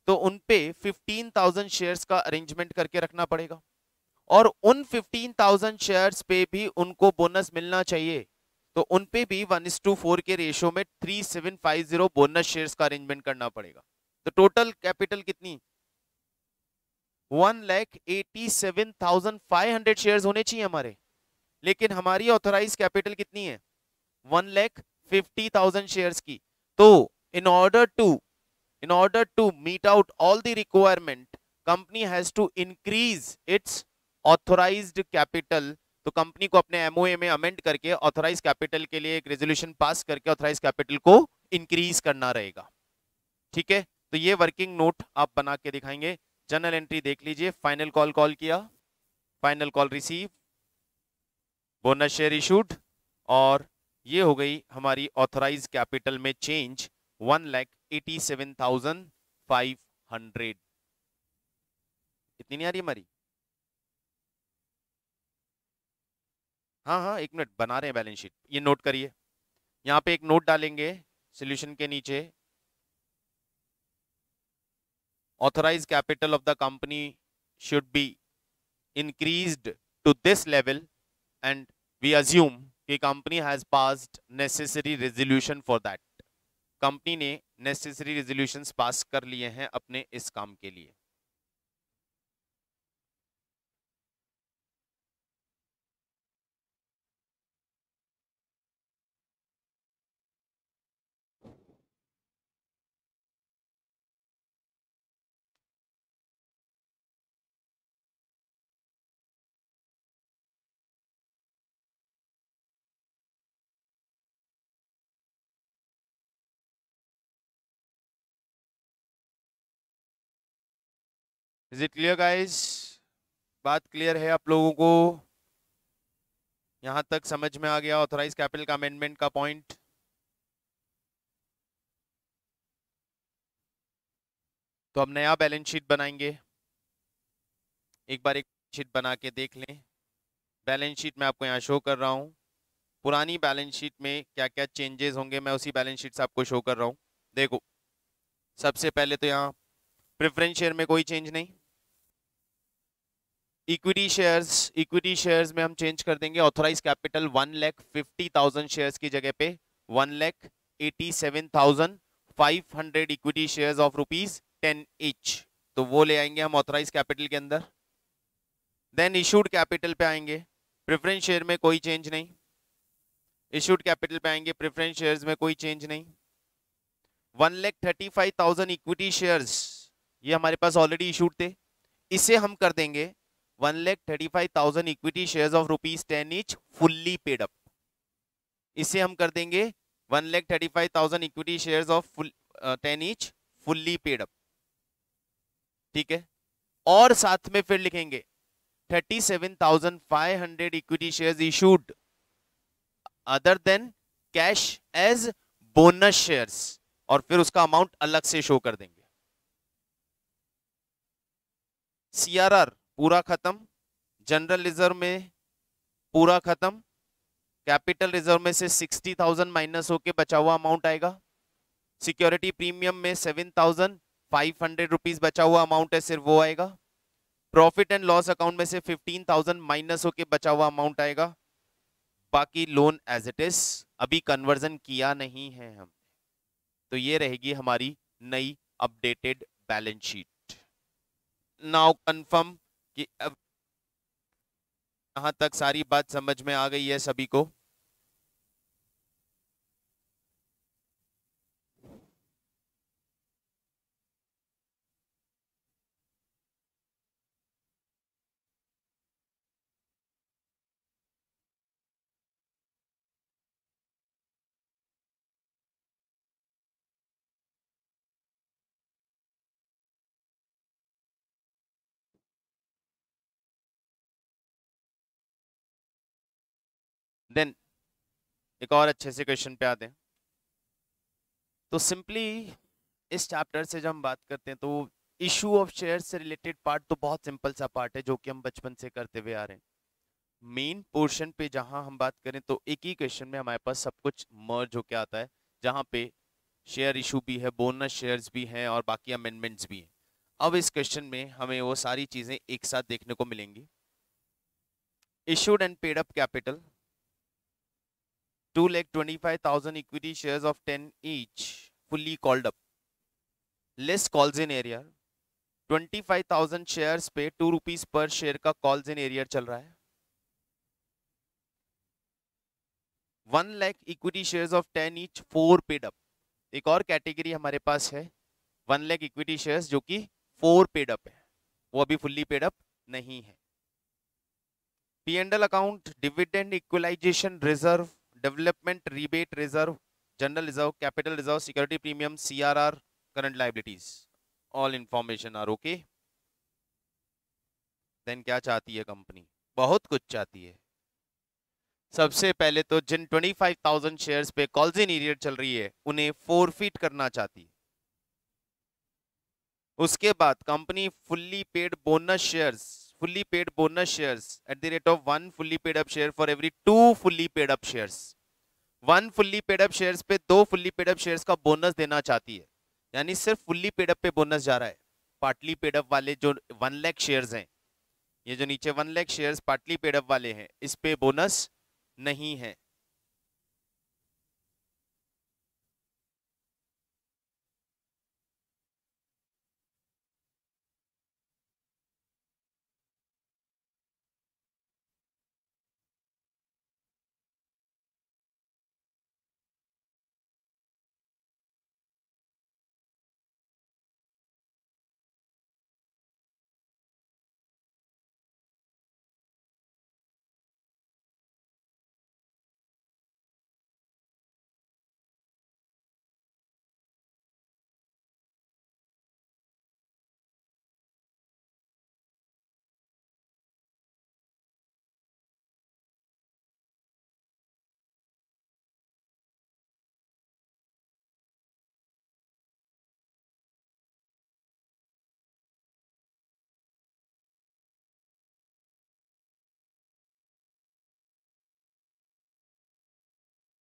तो उनपे 15,000 शेयर्स का अरेंजमेंट करके रखना पड़ेगा, और उन 15,000 शेयर्स पे भी उनको बोनस मिलना चाहिए, तो उनपे भी 1:4 के रेशियो में 3750 बोनस शेयर्स का अरेंजमेंट करना पड़ेगा। तो टोटल कैपिटल कितनी? 1,87,500 शेयर्स होने चाहिए हमारे, लेकिन हमारी ऑथराइज कैपिटल कितनी है? 1,50,000 शेयर्स की। तो in order to meet out all the requirement, company has to increase its authorized capital। तो कंपनी को अपने एमओए में अमेंड करके ऑथराइज कैपिटल के लिए एक रेजोल्यूशन पास करके ऑथराइज कैपिटल को इंक्रीज करना रहेगा। ठीक है, तो ये वर्किंग नोट आप बना के दिखाएंगे। जर्नल एंट्री देख लीजिए। फाइनल कॉल किया, final call receive, bonus share issued, और ये हो गई हमारी ऑथराइज कैपिटल में चेंज 1,87,500। इतनी नहीं आ रही हमारी? हाँ हाँ, एक मिनट, बना रहे हैं बैलेंस शीट। ये नोट करिए, यहाँ पे एक नोट डालेंगे सॉल्यूशन के नीचे। Authorize capital of the company should be increased to this level, and we assume कि company has passed necessary resolution for that. Company ने नेसेसरी रेजोल्यूशंस पास कर लिए हैं अपने इस काम के लिए। Is it clear guys? बात क्लियर है आप लोगों को? यहां तक समझ में आ गया ऑथराइज कैपिटल का अमेंडमेंट का पॉइंट? तो हम नया बैलेंस शीट बनाएंगे। एक बार एक शीट बना के देख लें। बैलेंस शीट मैं आपको यहाँ शो कर रहा हूँ। पुरानी बैलेंस शीट में क्या क्या चेंजेस होंगे मैं उसी बैलेंस शीट से आपको शो कर रहा हूँ। देखो, सबसे पहले तो यहाँ प्रेफरेंस शेयर में कोई चेंज नहीं। इक्विटी शेयर्स में हम चेंज कर देंगे ऑथराइज कैपिटल 1,50,000 शेयर्स की जगह पे 1,87,500 इक्विटी शेयर्स ऑफ ₹10 ईच। तो वो ले आएंगे हम ऑथराइज कैपिटल के अंदर। देन इशूड कैपिटल पे आएंगे, प्रेफरेंस शेयर में कोई चेंज नहीं। इशूड कैपिटल पे आएंगे, प्रेफरेंस शेयर्स में कोई चेंज नहीं। 1,35,000 इक्विटी शेयर्स ये हमारे पास ऑलरेडी इशूड थे, इसे हम कर देंगे 1,35,000 equity shares of ₹10 each fully paid up. इसे हम कर देंगे 1,35,000 equity shares of 10 each fully paid up. ठीक है, और साथ में फिर लिखेंगे 37,500 equity shares issued other than cash as bonus shares, और फिर उसका अमाउंट अलग से शो कर देंगे। CRR पूरा खत्म, जनरल रिजर्व में पूरा खत्म, कैपिटल रिजर्व में से 60,000 माइनस होके बचा हुआ अमाउंट आएगा, सिक्योरिटी प्रीमियम में 7,500 रुपीज बचा हुआ अमाउंट है, सिर्फ वो आएगा, प्रॉफिट एंड लॉस अकाउंट में से 15,000 माइनस होके बचा हुआ अमाउंट आएगा, बाकी लोन एज इट इज, अभी कन्वर्जन किया नहीं है हम, तो ये रहेगी हमारी नई updated balance sheet. Now confirm कि अब यहां तक सारी बात समझ में आ गई है सभी को? देन एक और अच्छे से क्वेश्चन पे आते हैं। तो सिंपली इस चैप्टर से जब हम बात करते हैं तो इशू ऑफ शेयर से रिलेटेड पार्ट तो बहुत सिंपल सा पार्ट है जो कि हम बचपन से करते हुए आ रहे हैं। मेन पोर्शन पे जहां हम बात करें तो एक ही क्वेश्चन में हमारे पास सब कुछ मर्ज होके आता है, जहां पे शेयर इशू भी है, बोनस शेयर्स भी हैं और बाकी अमेंडमेंट्स भी हैं। अब इस क्वेश्चन में हमें वो सारी चीजें एक साथ देखने को मिलेंगी। Issued and paid up capital 2,25,000 equity shares of 10 each fully called up, less calls in area, 25,000 shares पे 2 रुपीज पर शेयर का कॉल्स इन एरियर चल रहा है, 1 lakh equity shares of 10 each 4 paid up. एक और कैटेगरी हमारे पास है 1 लाख इक्विटी शेयर्स जो कि 4 पेड अप है, वो अभी फुल्ली पेड अप नहीं है। P&L account, dividend equalisation reserve, development rebate reserve, general reserve, capital reserve, security premium, CRR, current liabilities, all information are okay. Then क्या चाहती है कंपनी? बहुत कुछ चाहती है। सबसे पहले तो जिन 25,000 शेयर्स पे कॉल्स इन एरियर चल रही है उन्हें फोरफीट करना चाहती है। उसके बाद company fully paid bonus shares at the rate of 1 fully paid up share for every 2 fully paid up shares, 1 fully paid up shares पे 2 fully paid up shares का बोनस देना चाहती है। यानी सिर्फ फुल्ली पेड अप पे bonus जा रहा है, पार्टली पेड अप वाले जो 1 लाख शेयर्स हैं, ये जो नीचे 1 lakh shares partly paid up वाले हैं, इस पे बोनस नहीं है।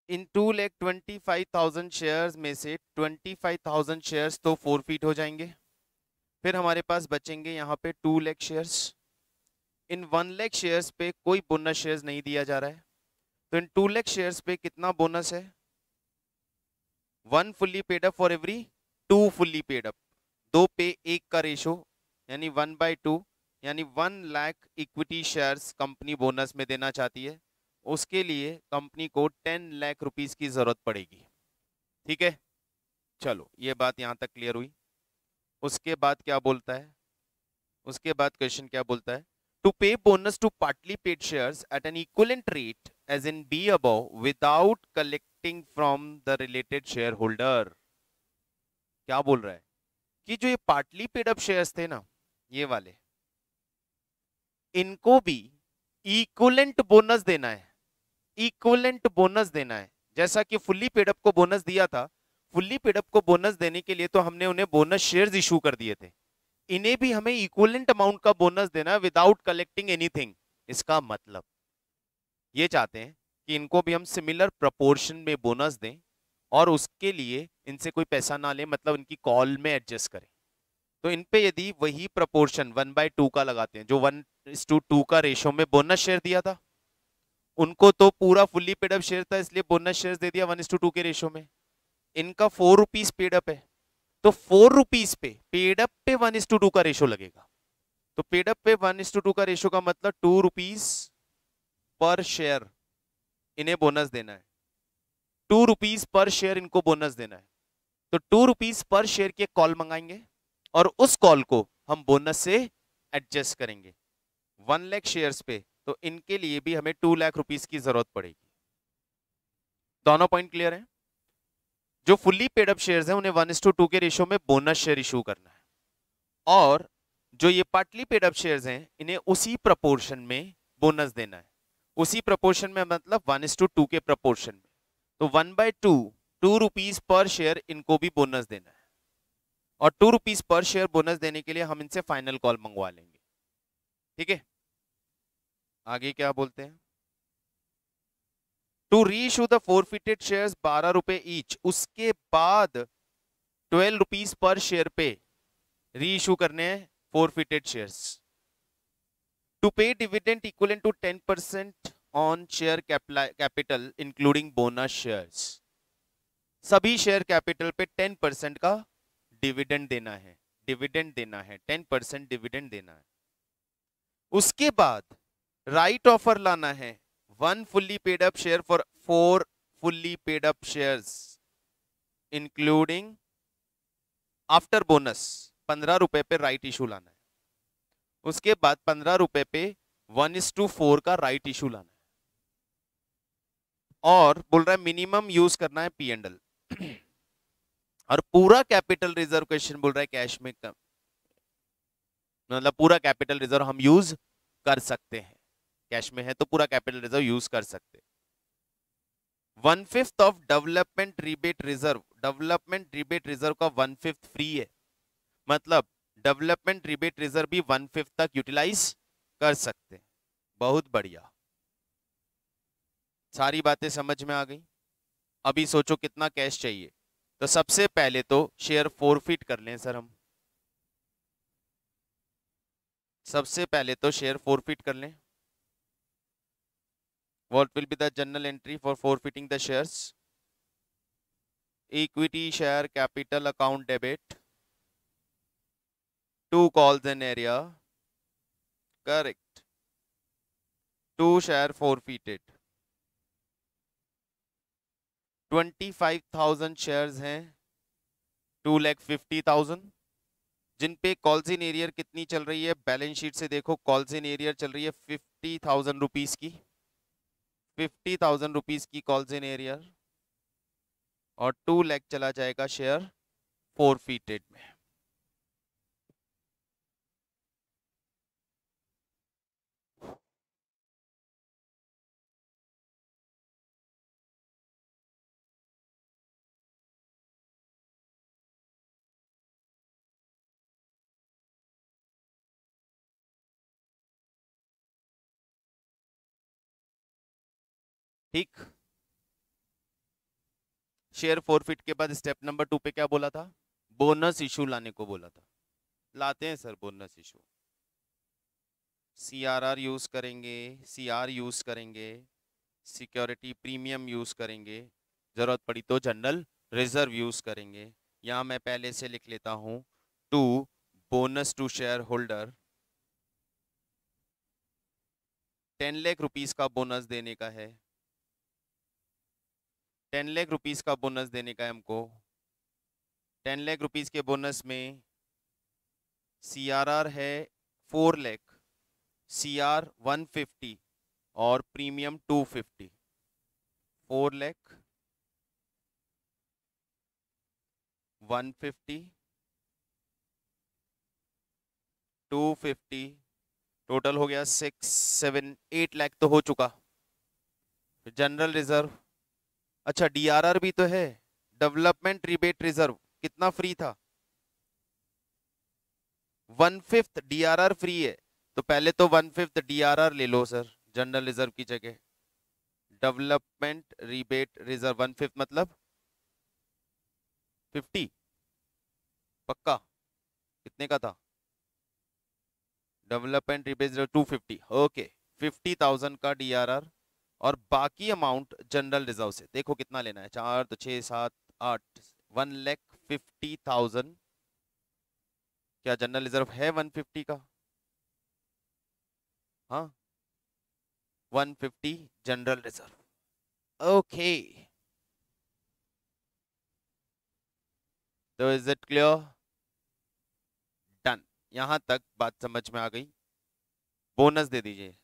इन 2,25,000 शेयर्स में से 25,000 शेयर्स तो फोरफीट हो जाएंगे, फिर हमारे पास बचेंगे यहाँ पे 2 लाख शेयर्स। इन 1 लाख शेयर्स पे कोई बोनस शेयर्स नहीं दिया जा रहा है, तो इन 2 लाख शेयर्स पे कितना बोनस है? 1 fully paid up for every 2 fully paid up, 2 पे 1 का रेशो, यानी 1/2, यानी 1 lakh equity shares company bonus में देना चाहती है। उसके लिए कंपनी को 10 लाख रुपीस की जरूरत पड़ेगी। ठीक है, चलो ये बात यहां तक क्लियर हुई। उसके बाद क्या बोलता है? उसके बाद क्वेश्चन क्या बोलता है? To pay bonus to partly paid shares at an equivalent rate as in B above without collecting from the related shareholder. क्या बोल रहा है कि जो ये पार्टली पेड अप शेयर्स थे ना, ये वाले, इनको भी इक्विवेलेंट बोनस देना है, इक्विवेलेंट बोनस देना है। जैसा कि फुल्ली पेड अप को बोनस दिया था, फुल्ली पेड अप को बोनस देने के लिए तो हमने उन्हें बोनस शेयर्स इशू कर दिए थे, इन्हें भी हमें इक्विवेलेंट अमाउंट का बोनस देना है विदाउट कलेक्टिंग एनीथिंग। इसका मतलब ये चाहते हैं कि इनको भी हम सिमिलर प्रपोर्शन में बोनस दें और उसके लिए इनसे कोई पैसा ना ले, मतलब इनकी कॉल में एडजस्ट करें। तो इन पे यदि वही प्रपोर्शन 1/2 का लगाते हैं, जो 1:2 का रेशो में बोनस शेयर दिया था, उनको तो पूरा फुल्ली पेड अप शेयर था इसलिए बोनस शेयर दे दिया 1:2 के रेशो में। इनका 4 रुपीज पेड अप है, तो 4 रुपीज पे पेड अप पे 1:2 का रेशो लगेगा। तो पेड अप पे 1:2 का रेशो का मतलब 2 रुपीज पर शेयर इन्हें बोनस देना है। 2 रुपीज पर शेयर इनको बोनस देना है। तो 2 रुपीज पर शेयर की कॉल मंगाएंगे और उस कॉल को हम बोनस से एडजस्ट करेंगे 1 लाख शेयर्स पे। तो इनके लिए भी हमें 2 लाख रुपीस की जरूरत पड़ेगी। दोनों पॉइंट क्लियर है? जो फुल्ली पेड अप शेयर्स हैं उन्हें 1:2 के रेशो में बोनस शेयर इशू करना है, और जो ये पार्टली पेड अप शेयर्स हैं इन्हें उसी प्रपोर्शन में बोनस देना है। उसी प्रपोर्शन में मतलब 1:2 के प्रपोर्शन में। तो 1/2 2 रुपीज पर शेयर इनको भी बोनस देना है, और 2 रुपीज पर शेयर बोनस देने के लिए हम इनसे फाइनल कॉल मंगवा लेंगे। ठीक है, आगे क्या बोलते हैं? To reissue the forfeited shares 12 रुपए ईच, उसके बाद 12 रुपीज पर शेयर पे रीइश्यू करने हैं forfeited shares. To pay dividend equivalent to 10% on share capital including bonus shares, सभी शेयर कैपिटल पे 10% का डिविडेंड देना है। डिविडेंड देना है 10% डिविडेंड देना है। उसके बाद राइट ऑफर लाना है 1 fully paid up share for 4 fully paid up shares including after bonus. 15 रुपए पे राइट इशू लाना है। उसके बाद 15 रुपए पे 1:4 का राइट इशू लाना है, और बोल रहा है मिनिमम यूज करना है P&L और पूरा कैपिटल रिजर्व क्वेश्चन बोल रहा है कैश में कम, मतलब पूरा कैपिटल रिजर्व हम यूज कर सकते हैं। कैश में है तो पूरा कैपिटल रिजर्व यूज कर सकते हैं। 1/5 of development rebate reserve, development rebate reserve का 1/5 फ्री है, मतलब डेवलपमेंट रिबेट रिजर्व भी 1/5 तक यूटिलाइज कर सकते हैं। बहुत बढ़िया, सारी बातें समझ में आ गई। अभी सोचो कितना कैश चाहिए। तो सबसे पहले तो शेयर फॉरफिट कर लें सर हम, सबसे पहले तो शेयर फॉरफिट कर लें। What will be the journal entry for forfeiting the shares? Equity share capital account debit. 2 calls in area. Correct. 2 share forfeited. 25,000 shares हैं, 2,50,000, जिन पे कॉल्स इन एरियर कितनी चल रही है? बैलेंस शीट से देखो, कॉल्स इन एरियर चल रही है 50,000 रुपीज की, 50,000 रुपीज की कॉल्स इन एरियर, और 2 लाख चला जाएगा शेयर फॉरफिटेड में। ठीक, शेयर फॉरफिट के बाद स्टेप नंबर 2 पे क्या बोला था? बोनस इशू लाने को बोला था। लाते हैं sir bonus issue. CRR use करेंगे, CR यूज करेंगे, सिक्योरिटी प्रीमियम यूज करेंगे, जरूरत पड़ी तो जनरल रिजर्व यूज करेंगे। यहां मैं पहले से लिख लेता हूं, to bonus to share holder 10 lakh rupees का बोनस देने का है, 10 लाख रुपीस का बोनस देने का है हमको। 10 लाख रुपीस के बोनस में CRR है 4 लाख, CR 150 और प्रीमियम 250। 4 लाख 150 250, टोटल हो गया 6 7 8 लाख तो हो चुका। जनरल रिजर्व, अच्छा DRR भी तो है, डेवलपमेंट रिबेट रिजर्व कितना फ्री था? 1/5 DRR फ्री है, तो पहले तो 1/5 DRR ले लो सर जनरल रिजर्व की जगह। डेवलपमेंट रिबेट रिजर्व 1/5 मतलब 50, पक्का? कितने का था? डेवलपमेंट रिबेट 250, ओके 50,000 का DRR, और बाकी अमाउंट जनरल रिजर्व से। देखो कितना लेना है, 4 तो 6 7 8, 1,50,000। क्या जनरल रिजर्व है 150 का? हाँ, 150 जनरल रिजर्व, ओके। तो इज इट क्लियर? डन, यहां तक बात समझ में आ गई। बोनस दे दीजिए।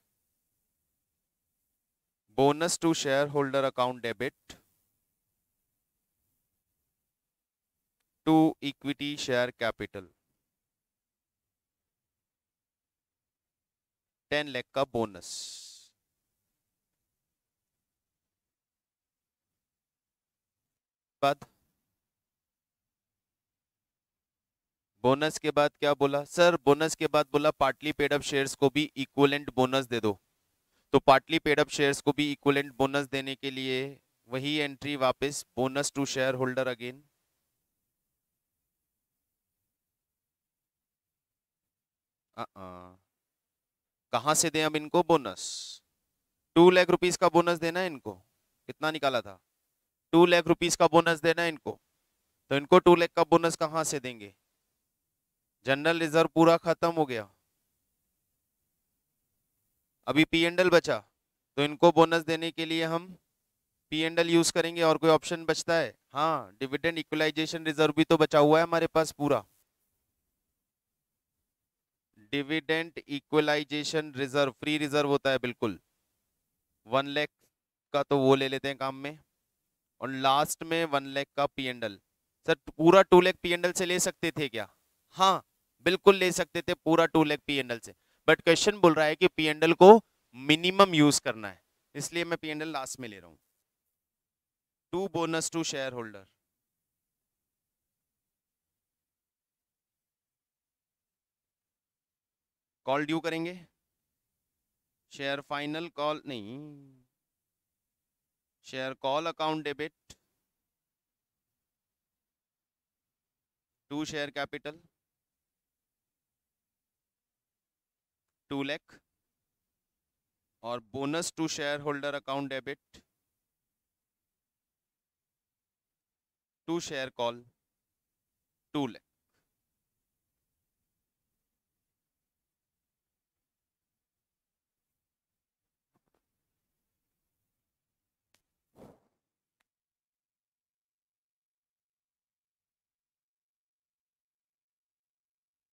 Bonus to share holder account debit to equity share capital, 10 lakh का बोनस। बाद बोनस के बाद क्या बोला सर? बोनस के बाद बोला पार्टली पेड अप शेयर्स को भी इक्विवेलेंट बोनस दे दो। तो पार्टली पेड अप शेयर्स को भी इक्विवेलेंट बोनस देने के लिए वही एंट्री वापस, bonus to share holder again. कहां से दें अब इनको बोनस? 2 लाख रुपीस का बोनस देना है इनको। कितना निकाला था? 2 लाख रुपीस का बोनस देना है इनको। तो इनको 2 लाख का बोनस कहां से देंगे? जनरल रिजर्व पूरा खत्म हो गया, अभी पी एंड एल बचा, तो इनको बोनस देने के लिए हम पी एंड एल यूज करेंगे। और कोई ऑप्शन बचता है? हाँ, डिविडेंड इक्वलाइजेशन रिजर्व भी तो बचा हुआ है हमारे पास पूरा। Dividend equalisation reserve free reserve होता है बिल्कुल, 1 लाख का तो वो ले लेते हैं काम में, और लास्ट में 1 लाख का पी एंड एल। सर पूरा 2 लाख पी एंड एल से ले सकते थे क्या? हाँ बिल्कुल ले सकते थे पूरा 2 लाख पी एंड एल से, बट क्वेश्चन बोल रहा है कि पी एंड एल को मिनिमम यूज करना है, इसलिए मैं पी एंड एल लास्ट में ले रहा हूं। To bonus to share holder, call due करेंगे। शेयर फाइनल कॉल नहीं, share call account debit to share capital 2 lakh, और bonus to share holder account debit to share call 2 lakh.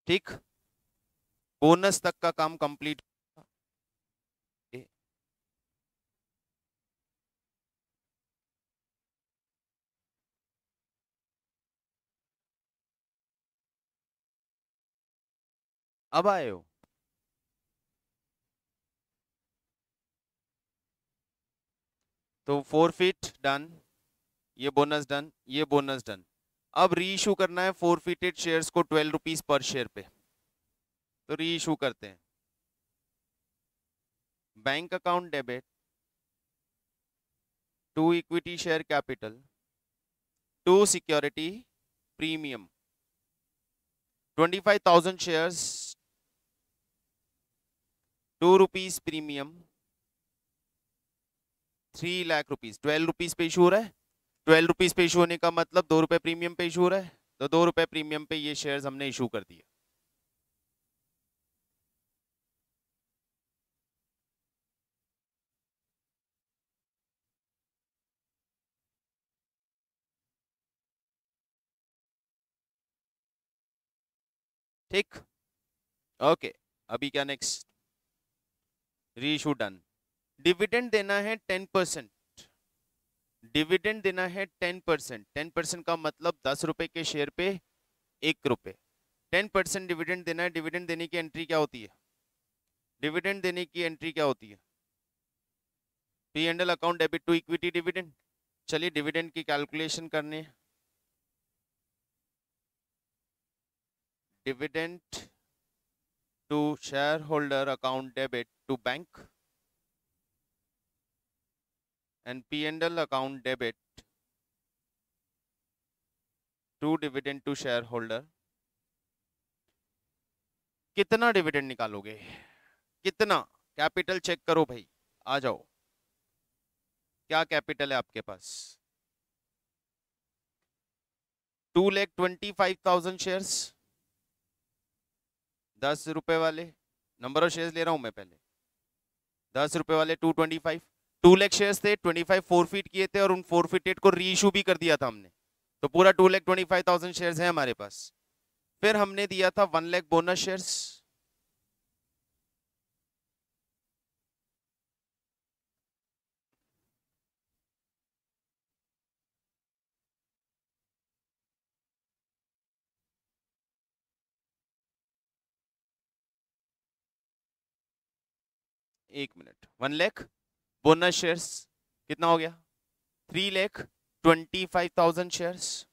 ठीक, बोनस तक का काम कंप्लीट। अब आए हो? तो 4 फीट डन, ये बोनस डन, ये बोनस डन। अब री इशू करना है 4 फीटेड शेयर्स को 12 रुपीज पर शेयर पे, तो री इशू करते हैं। Bank account debit to equity share capital to security premium 25,000 shares, 2 rupees premium, 3 lakh rupees. 12 rupees पे इशू हो रहा है, 12 रुपीज पे इशू होने का मतलब 2 रुपए प्रीमियम पे इशू हो रहा है, तो 2 रुपए प्रीमियम पे ये शेयर्स हमने इशू कर दिए। ठीक, ओके। अभी क्या नेक्स्ट? री इशू डन। डिविडेंड देना है 10%, डिविडेंड देना है 10%। 10% का मतलब 10 रुपए के शेयर पे 1 रुपए। 10% डिविडेंड देना है। डिविडेंड देने की एंट्री क्या होती है? डिविडेंड देने की एंट्री क्या होती है? P and L account debit to equity dividend. चलिए डिविडेंड की कैलकुलेशन करने हैं। Dividend to shareholder account debit to bank and P&L account debit to dividend to shareholder. कितना डिविडेंड निकालोगे? कितना? कैपिटल चेक करो भाई, आ जाओ। क्या कैपिटल है आपके पास? 2,25,000 शेयर्स, 10 रुपए वाले, नंबर ऑफ शेयर्स ले रहा हूं मैं पहले, 10 रुपए वाले 225, 2 लाख शेयर्स थे, 25 फोरफिट किए थे और उन फोरफिटेड को रीइशू भी कर दिया था हमने, तो पूरा 2,25,000 शेयर्स है हमारे पास। फिर हमने दिया था 1 लाख बोनस शेयर्स, एक मिनट, 1 लाख बोनस शेयर्स कितना हो गया? 3,25,000 shares,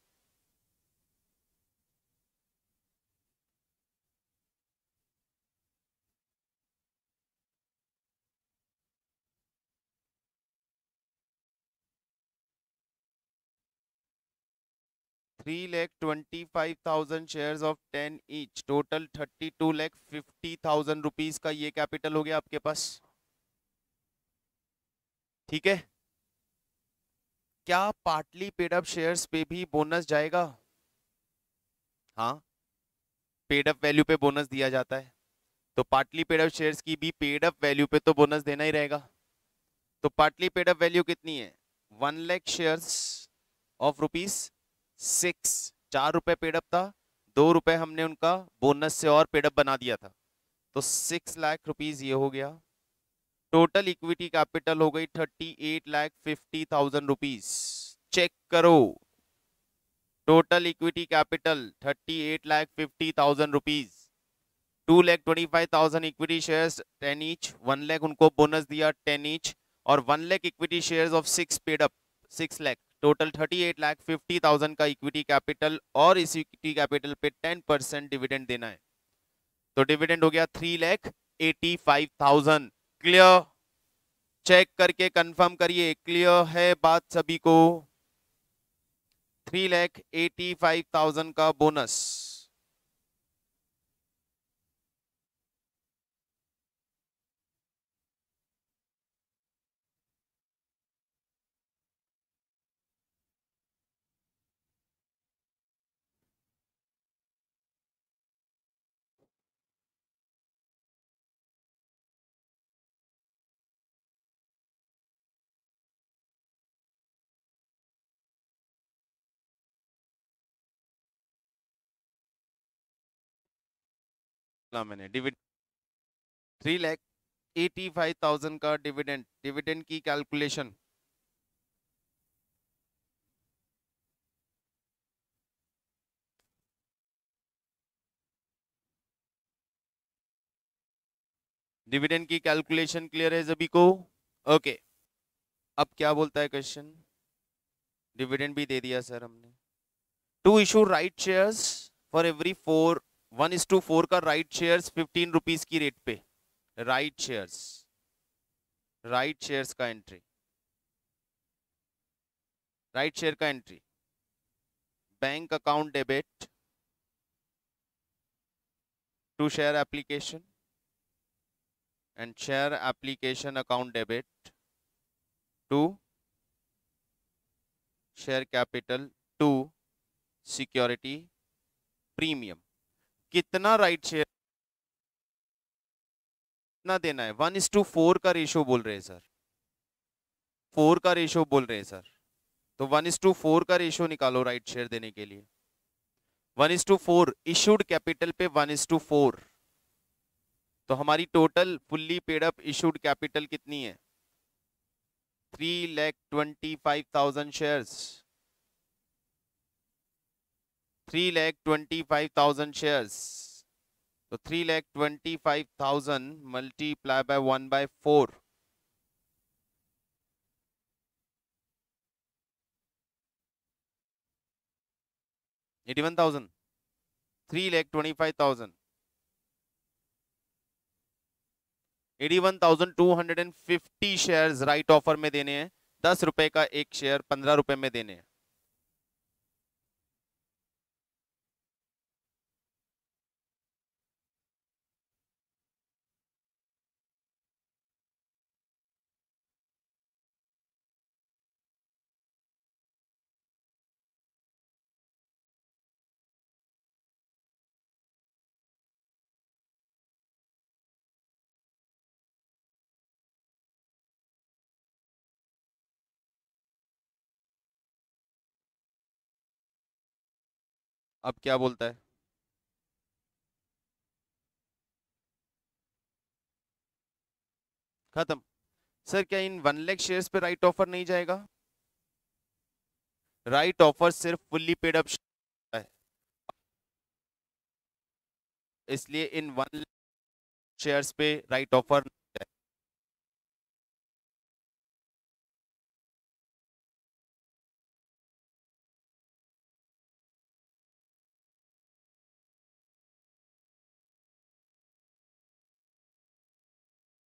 3,25,000 shares of 10 each, total 32,50,000 rupees का ये कैपिटल हो गया आपके पास। ठीक है, क्या पार्टली पेड अप शेयर्स पे भी बोनस जाएगा? हाँ, पेड अप वैल्यू पे बोनस दिया जाता है, तो पार्टली पेड अप शेयर्स की भी पेड अप वैल्यू पे तो बोनस देना ही रहेगा। तो पार्टली पेड अप वैल्यू कितनी है? 1 लाख शेयर्स ऑफ ₹6, 4 रुपए पेडअप था, 2 रुपए हमने उनका बोनस से और पेडअप बना दिया था, तो 6 लाख रुपीज ये हो गया। टोटल इक्विटी कैपिटल हो गई 38,50,000 रुपीज। चेक करो, total equity capital 38,50,000 rupees. 2,25,000 equity shares 10 each, 1 lakh उनको बोनस दिया 10 ईच, और 1 lakh equity shares of 6 paid up 6 lakh, total 38,50,000 का इक्विटी कैपिटल, और इस इक्विटी कैपिटल पे 10% डिविडेंड देना है, तो डिविडेंड हो गया 3,85,000। क्लियर? चेक करके कंफर्म करिए, क्लियर है बात सभी को? 3,85,000 का बोनस। मैंने डिविडेंड 3,85,000 का डिविडेंड, डिविडेंड की कैलकुलेशन डिविडेंड की कैलकुलेशन क्लियर है सभी को? ओके, अब क्या बोलता है क्वेश्चन? डिविडेंड भी दे दिया सर हमने। To issue right shares for every 1:4 का राइट शेयर्स 15 रुपीज की रेट पे, राइट शेयर्स का एंट्री, राइट शेयर का entry, bank account debit to share application and share application account debit to share capital to security premium। कितना right share कितना देना है? 1:4 का रेशो बोल रहे हैं सर, 4 का रेशो बोल रहे हैं सर, तो 1:4 का रेशो निकालो राइट शेयर देने के लिए। 1:4 इशूड कैपिटल पे 1:4, तो हमारी total fully paid up issued capital कितनी है? 3,25,000 शेयर्स, 3,25,000 शेयर्स, तो 3,25,000 multiply by 1/4, 81,000, 3,25,000 81,250 shares right offer में देने हैं, 10 रुपए का एक शेयर 15 रुपए में देने हैं। अब क्या बोलता है? खत्म। सर क्या इन 1 लाख शेयर्स पे राइट ऑफर नहीं जाएगा? राइट ऑफर सिर्फ फुल्ली पेड अप है, इसलिए इन 1 लाख शेयर्स पे राइट ऑफर।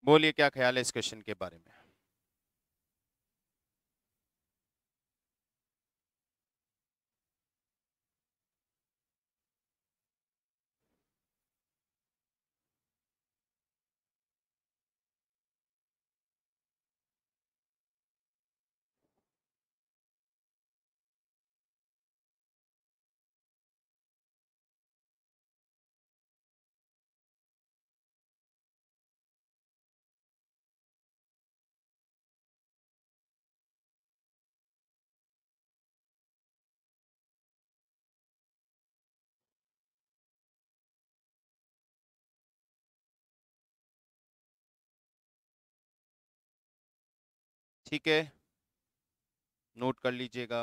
बोलिए क्या ख्याल है इस क्वेश्चन के बारे में? ठीक है, नोट कर लीजिएगा।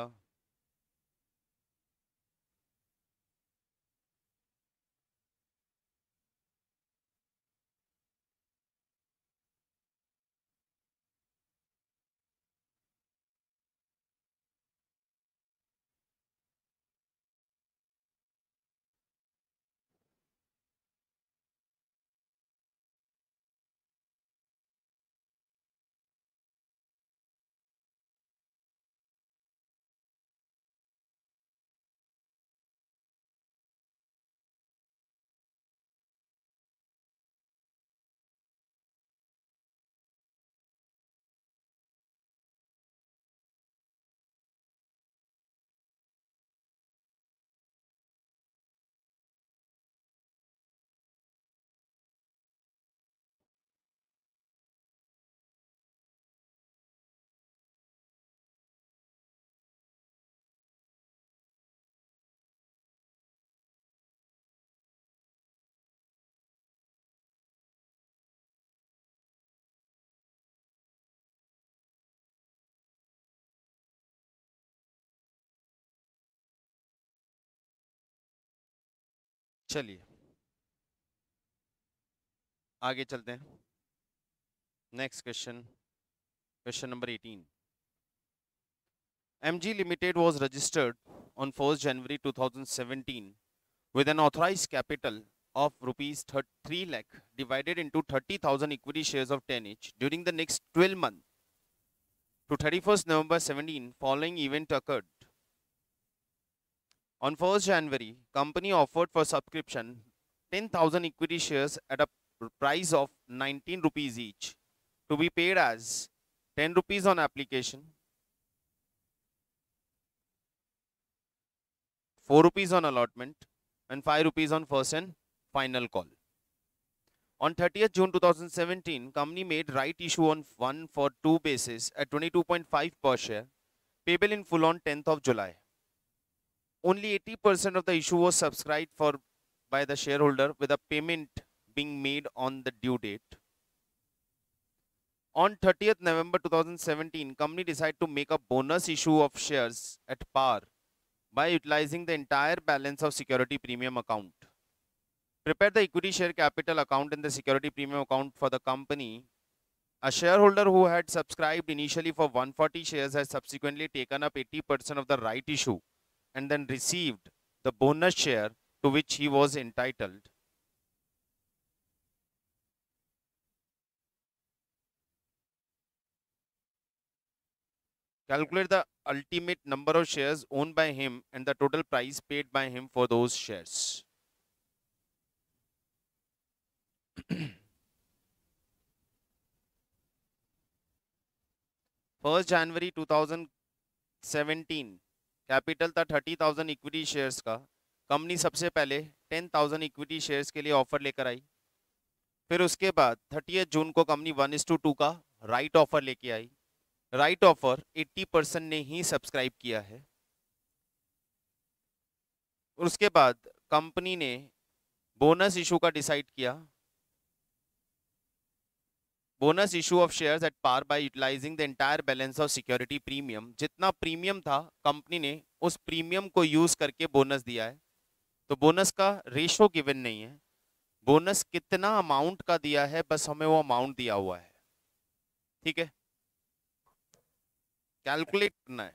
चलिए आगे चलते हैं। Next question, question number 18। MG Limited was registered on 1st January 2017 with an authorized capital of rupees 3 lakh divided into 30,000 equity shares of 10 each. During the next 12 months to 31st November 17, following event occurred. On 1st January, company offered for subscription 10,000 equity shares at a price of 19 rupees each, to be paid as 10 rupees on application, 4 rupees on allotment, and 5 rupees on first and final call. On 30th June 2017, company made right issue on 1 for 2 basis at 22.5 per share, payable in full on 10th of July. Only 80% of the issue was subscribed for by the shareholder, with a payment being made on the due date. On 30th November 2017, company decided to make a bonus issue of shares at par by utilizing the entire balance of security premium account. Prepare the equity share capital account in the security premium account for the company. A shareholder who had subscribed initially for 140 shares has subsequently taken up 80% of the right issue and then received the bonus share to which he was entitled. Calculate the ultimate number of shares owned by him and the total price paid by him for those shares. First January 2017 capital था 30,000 equity shares का. Company सबसे पहले 10,000 equity shares के लिए offer लेकर आई. फिर उसके बाद 30 जून को कंपनी 1:2 का राइट ऑफर लेके आई. राइट ऑफर 80% ने ही सब्सक्राइब किया है. और उसके बाद कंपनी ने बोनस इशू का डिसाइड किया. Bonus issue of shares at par by utilising the entire balance of security premium. जितना प्रीमियम था कंपनी ने उस प्रीमियम को यूज करके बोनस दिया है. तो बोनस का रेशो गिवन नहीं है. बोनस कितना अमाउंट का दिया है बस हमें वो अमाउंट दिया हुआ है. ठीक है, कैलकुलेट करना है.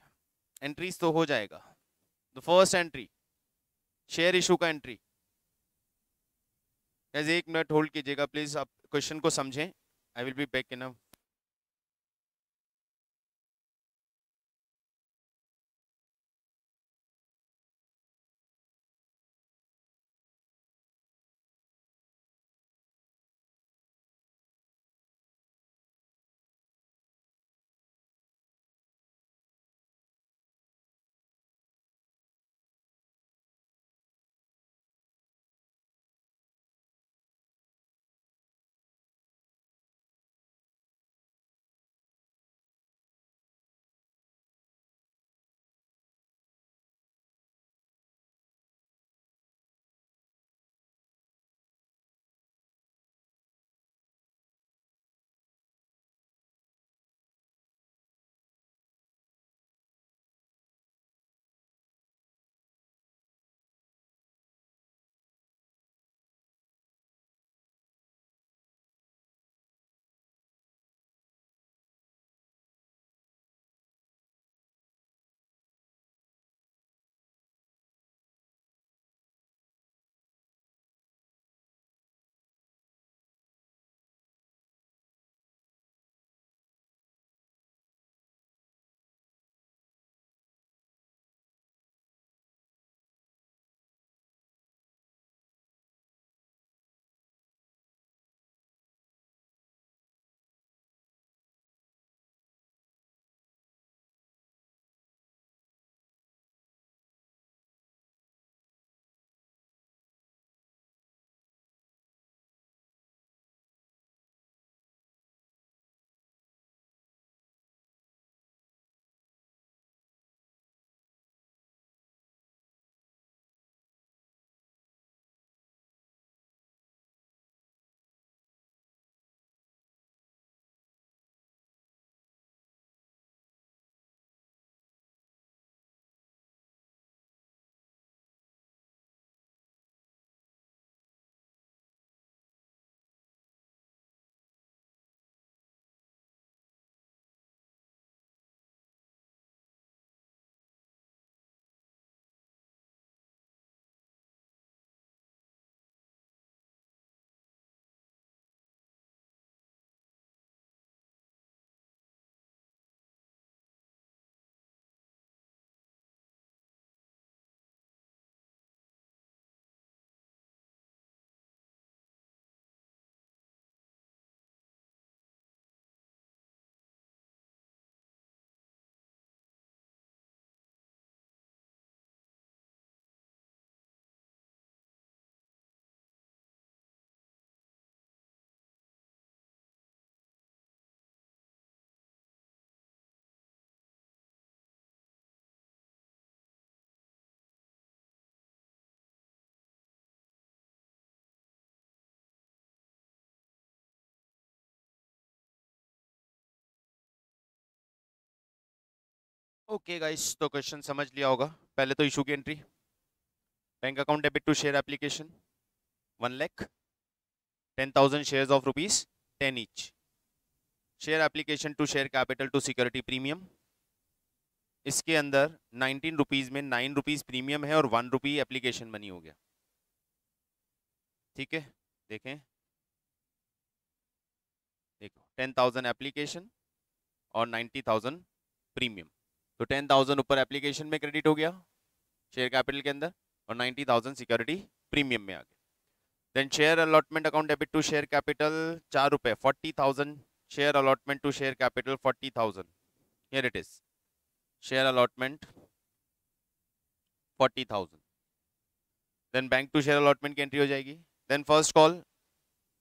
एंट्रीज तो हो जाएगा. The first entry share issue का एंट्री. ऐसे 1 मिनट होल्ड कीजिएगा प्लीज, आप क्वेश्चन को समझें. I will be back in a okay guys, तो क्वेश्चन समझ लिया होगा. पहले तो इशू की entry. Bank account debit to share application 1 lakh 10,000 shares of ₹10 each. Share application to share capital to security premium. इसके अंदर 19 रुपीज में 9 रुपीज प्रीमियम है और 1 रुपी एप्लीकेशन मनी हो गया. ठीक है, देखें, देखो 10,000 एप्लीकेशन और 90,000 प्रीमियम. तो 10,000 ऊपर एप्लीकेशन में क्रेडिट हो गया शेयर कैपिटल के अंदर और 90,000 सिक्योरिटी प्रीमियम में आ गया। Then share allotment account debit to share capital 4 रुपए 40,000 share allotment to share capital 40,000 here it is share allotment 40,000 then bank to share allotment की एंट्री हो जाएगी। देन फर्स्ट कॉल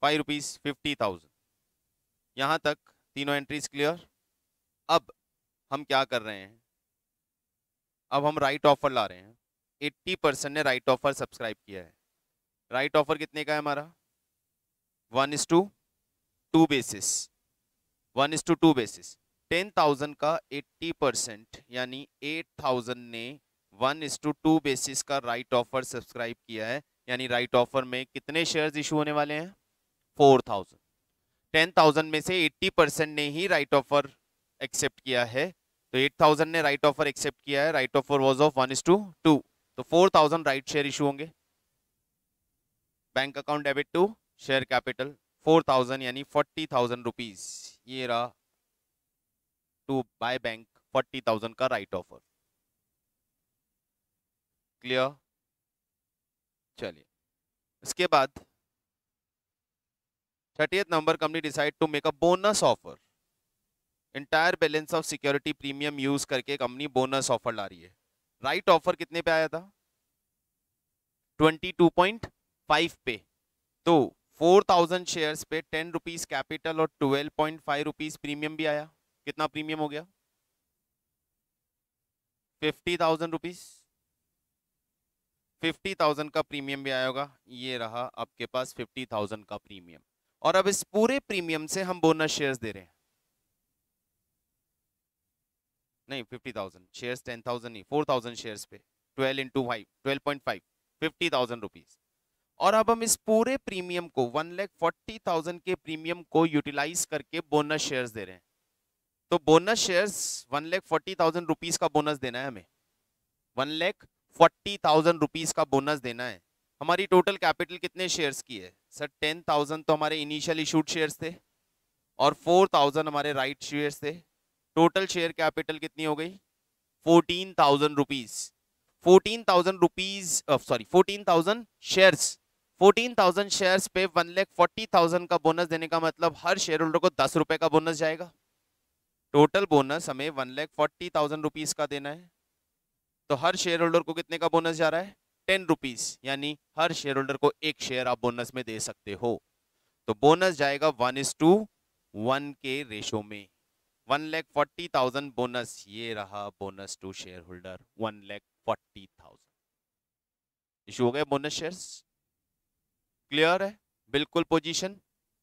5 रुपीज 50,000 यहां तक तीनों एंट्रीज क्लियर। अब हम क्या कर रहे हैं, अब हम राइट ऑफर ला रहे हैं। 80% ने राइट ऑफर सब्सक्राइब किया है। राइट ऑफर कितने का है हमारा 1:2 बेसिस 1:2 बेसिस 10,000 का 80% यानी 8,000 ने 1:2 बेसिस का राइट ऑफर सब्सक्राइब किया है। यानी राइट ऑफर में कितने शेयर्स इशू होने वाले हैं 4,000। 10,000 में से 80% ने ही राइट ऑफर एक्सेप्ट किया है, तो 8,000 ने राइट ऑफर एक्सेप्ट किया है। राइट ऑफर वाज ऑफ 1:2 तो 4,000 राइट शेयर इशू होंगे। Bank account debit to share capital 4,000 यानी 40,000 रुपीज ये रहा टू बाय बैंक 40,000 का राइट ऑफर। क्लियर। चलिए इसके बाद 30th number company decide to make a bonus offer. Entire balance of security premium use करके company bonus offer ला रही है। राइट ऑफर कितने पे आया था 22.5 पे, तो 4,000 शेयर्स पे 10 रुपीज कैपिटल और 12.5 रुपीज प्रीमियम भी आया। कितना प्रीमियम हो गया 50,000 रुपीज। 50,000 का प्रीमियम भी आया होगा। ये रहा आपके पास 50,000 का प्रीमियम। और अब इस पूरे प्रीमियम से हम बोनस शेयर्स दे रहे हैं। नहीं 50,000 शेयर्स 10,000 नहीं 4,000 शेयर्स पे 12 into 5 12.5 50,000 रुपीज। और अब हम इस पूरे प्रीमियम को 1,40,000 के प्रीमियम को यूटिलाइज करके बोनस शेयर्स दे रहे हैं। तो बोनस शेयर्स 1,40,000 रुपीज का बोनस देना है हमें। 1,40,000 रुपीज का बोनस देना है। हमारी टोटल कैपिटल कितने शेयर्स की है सर 10,000 तो हमारे इनिशियल इशूड शेयर्स थे और 4,000 हमारे राइट शेयर्स थे। टोटल शेयर कैपिटल कितनी हो गई 14,000 rupees. 14,000 rupees sorry 14,000 shares 14,000 shares पे 1,40,000 का बोनस देने का मतलब हर शेयर होल्डर को 10 रुपए का बोनस जाएगा। टोटल बोनस हमें 1,40,000 रुपीज का देना है। तो हर शेयर होल्डर को कितने का बोनस जा रहा है 10 रुपीज, यानी हर शेयर होल्डर को एक शेयर आप बोनस में दे सकते हो। तो बोनस जाएगा 1:1 के रेशो में। 1,40,000 बोनस, ये रहा bonus to share holder 1,40,000 issue हो गए बोनस शेयर्स। क्लियर है बिल्कुल पोजीशन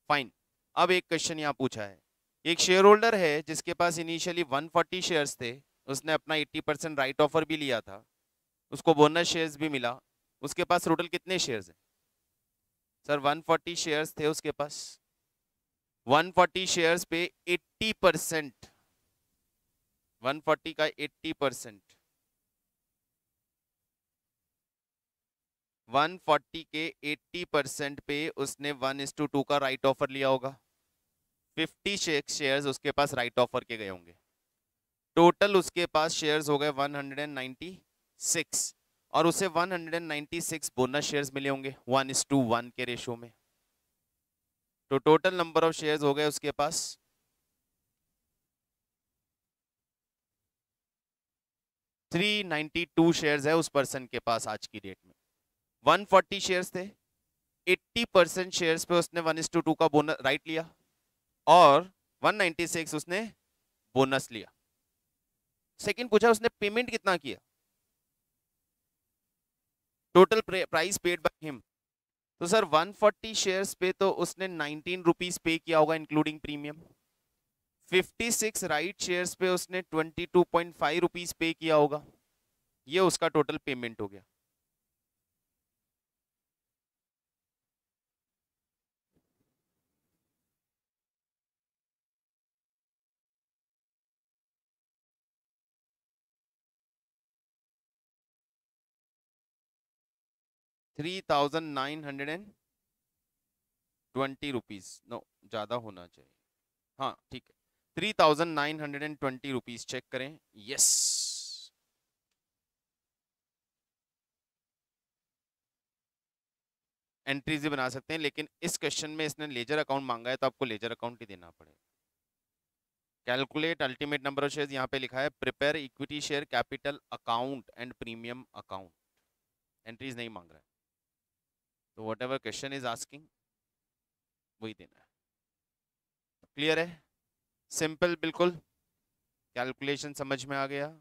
फाइन। अब एक क्वेश्चन यहाँ पूछा है, एक शेयर होल्डर है जिसके पास इनिशियली 140 शेयर्स थे, उसने अपना 80% राइट ऑफर भी लिया था, उसको बोनस शेयर्स भी मिला, उसके पास टोटल कितने शेयर्स हैं सर 140 शेयर्स थे उसके पास। 140 शेयर्स पे 80% 140 का 80% 140 के 80% पे उसने 1:2 का राइट ऑफर लिया होगा। 56 शेयर्स उसके पास राइट ऑफर के गए होंगे। टोटल उसके पास शेयर्स हो गए 196 और उसे 196 बोनस शेयर्स मिले होंगे 1:1 के रेशो में। तो टोटल नंबर ऑफ शेयर्स हो गए उसके पास 392 शेयर्स है उस पर्सन के पास आज की डेट में। 140 शेयर्स थे, 80% शेयर्स पे उसने 1:2 का बोनस राइट लिया और 196 उसने बोनस लिया। सेकंड पूछा उसने पेमेंट कितना किया, total price paid by him. तो सर 140 शेयर्स पे तो उसने 19 रुपीज पे किया होगा इंक्लूडिंग प्रीमियम। 56 राइट शेयर्स पे उसने 22.5 रुपीज पे किया होगा, ये उसका टोटल पेमेंट हो गया। ₹3,920 नो ज्यादा होना चाहिए, हाँ ठीक है ₹3,920 चेक करें। यस, एंट्रीज भी बना सकते हैं, लेकिन इस क्वेश्चन में इसने लेजर अकाउंट मांगा है तो आपको लेजर अकाउंट ही देना पड़ेगा। Calculate ultimate number of shares, यहाँ पे लिखा है prepare equity share capital account and premium account, entries नहीं मांग रहा है, तो what ever question is asking वही देना है। क्लियर है, सिंपल बिल्कुल, कैलकुलेशन समझ में आ गया।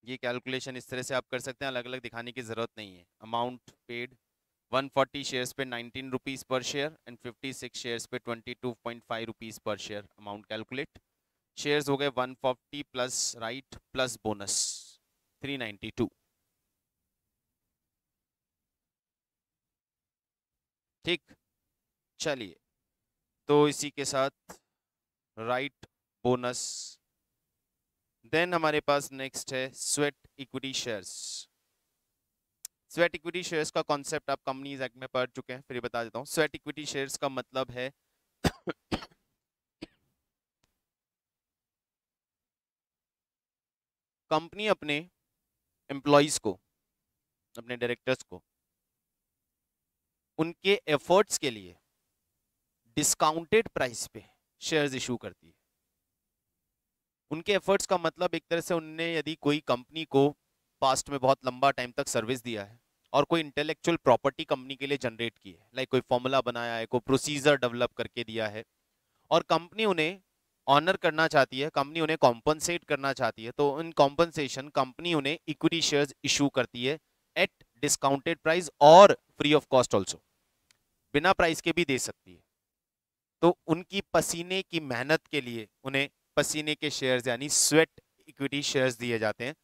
ये कैलकुलेशन इस तरह से आप कर सकते हैं, अलग अलग दिखाने की जरूरत नहीं है। अमाउंट पेड 140 शेयर्स पे 19 rupees per share and 56 shares पे 22.5 rupees per share, amount calculate. Shares हो गए 140 प्लस राइट प्लस बोनस 392। ठीक, चलिए, तो इसी के साथ राइट बोनस, देन हमारे पास नेक्स्ट है sweat equity shares. Sweat equity shares का कॉन्सेप्ट आप कंपनीज एक्ट में पढ़ चुके हैं, फिर बता देता हूँ। स्वेट इक्विटी शेयर्स का मतलब है कंपनी अपने एम्प्लॉइज को, अपने डायरेक्टर्स को उनके एफर्ट्स के लिए डिस्काउंटेड प्राइस पे शेयर्स इशू करती है। उनके एफर्ट्स का मतलब एक तरह से उनने यदि कोई कंपनी को पास्ट में बहुत लंबा टाइम तक सर्विस दिया है और कोई इंटेलेक्चुअल प्रॉपर्टी कंपनी के लिए जनरेट की है, लाइक कोई फॉर्मूला बनाया है, कोई प्रोसीजर डेवलप करके दिया है, और कंपनी उन्हें ऑनर करना चाहती है, कंपनी उन्हें कॉम्पनसेट करना चाहती है, तो इन कॉम्पनसेशन कंपनी उन्हें इक्विटी शेयर्स इशू करती है एट डिस्काउंटेड प्राइस और फ्री ऑफ कॉस्ट ऑल्सो, बिना प्राइस के भी दे सकती है। तो उनकी पसीने की मेहनत के लिए उन्हें पसीने के शेयर्स यानी स्वेट इक्विटी शेयर्स दिए जाते हैं।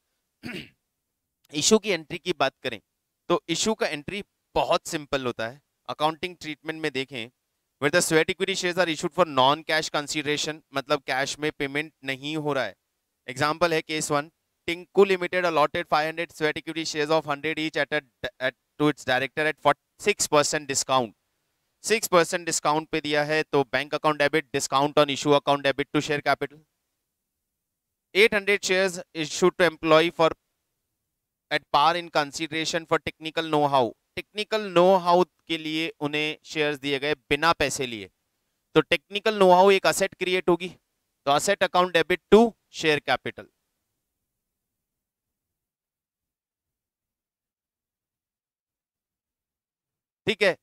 इशू की एंट्री की बात करें तो इशू का एंट्री बहुत सिंपल होता है। अकाउंटिंग ट्रीटमेंट में देखें, where the sweat equity shares are issued for non cash consideration, मतलब कैश में पेमेंट नहीं हो रहा है। एग्जांपल है case 1, Tinku limited allotted 500 sweat equity shares of 100 each at to its director at 6% discount. 6% discount पे दिया है तो bank account debit, discount on issue account debit to share capital. 800 shares issued to employee for at par in consideration for technical know how, technical know how के लिए उन्हें shares दिए गए बिना पैसे लिए, तो टेक्निकल नो हाउ एक असेट क्रिएट होगी, तो asset account debit to share capital. ठीक है,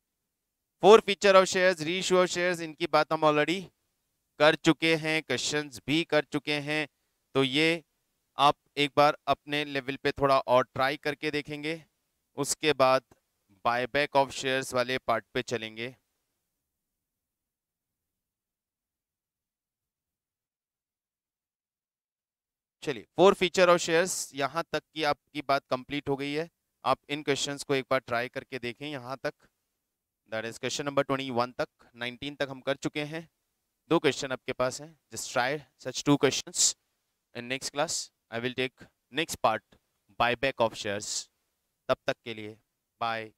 forfeiture of shares, reissue of shares, इनकी बात हम ऑलरेडी कर चुके हैं, क्वेश्चंस भी कर चुके हैं, तो ये आप एक बार अपने लेवल पे थोड़ा और ट्राई करके देखेंगे। उसके बाद बायबैक ऑफ शेयर्स वाले पार्ट पे चलेंगे। चलिए, फोर फीचर ऑफ शेयर्स, यहां तक की आपकी बात कंप्लीट हो गई है। आप इन क्वेश्चंस को एक बार ट्राई करके देखें यहां तक, दैट इज क्वेश्चन नंबर 21 तक। 19 तक हम कर चुके हैं, 2 क्वेश्चन आपके पास हैं। Just try such 2 questions in next class. I will take next part, buyback of shares. तब तक के लिए बाय।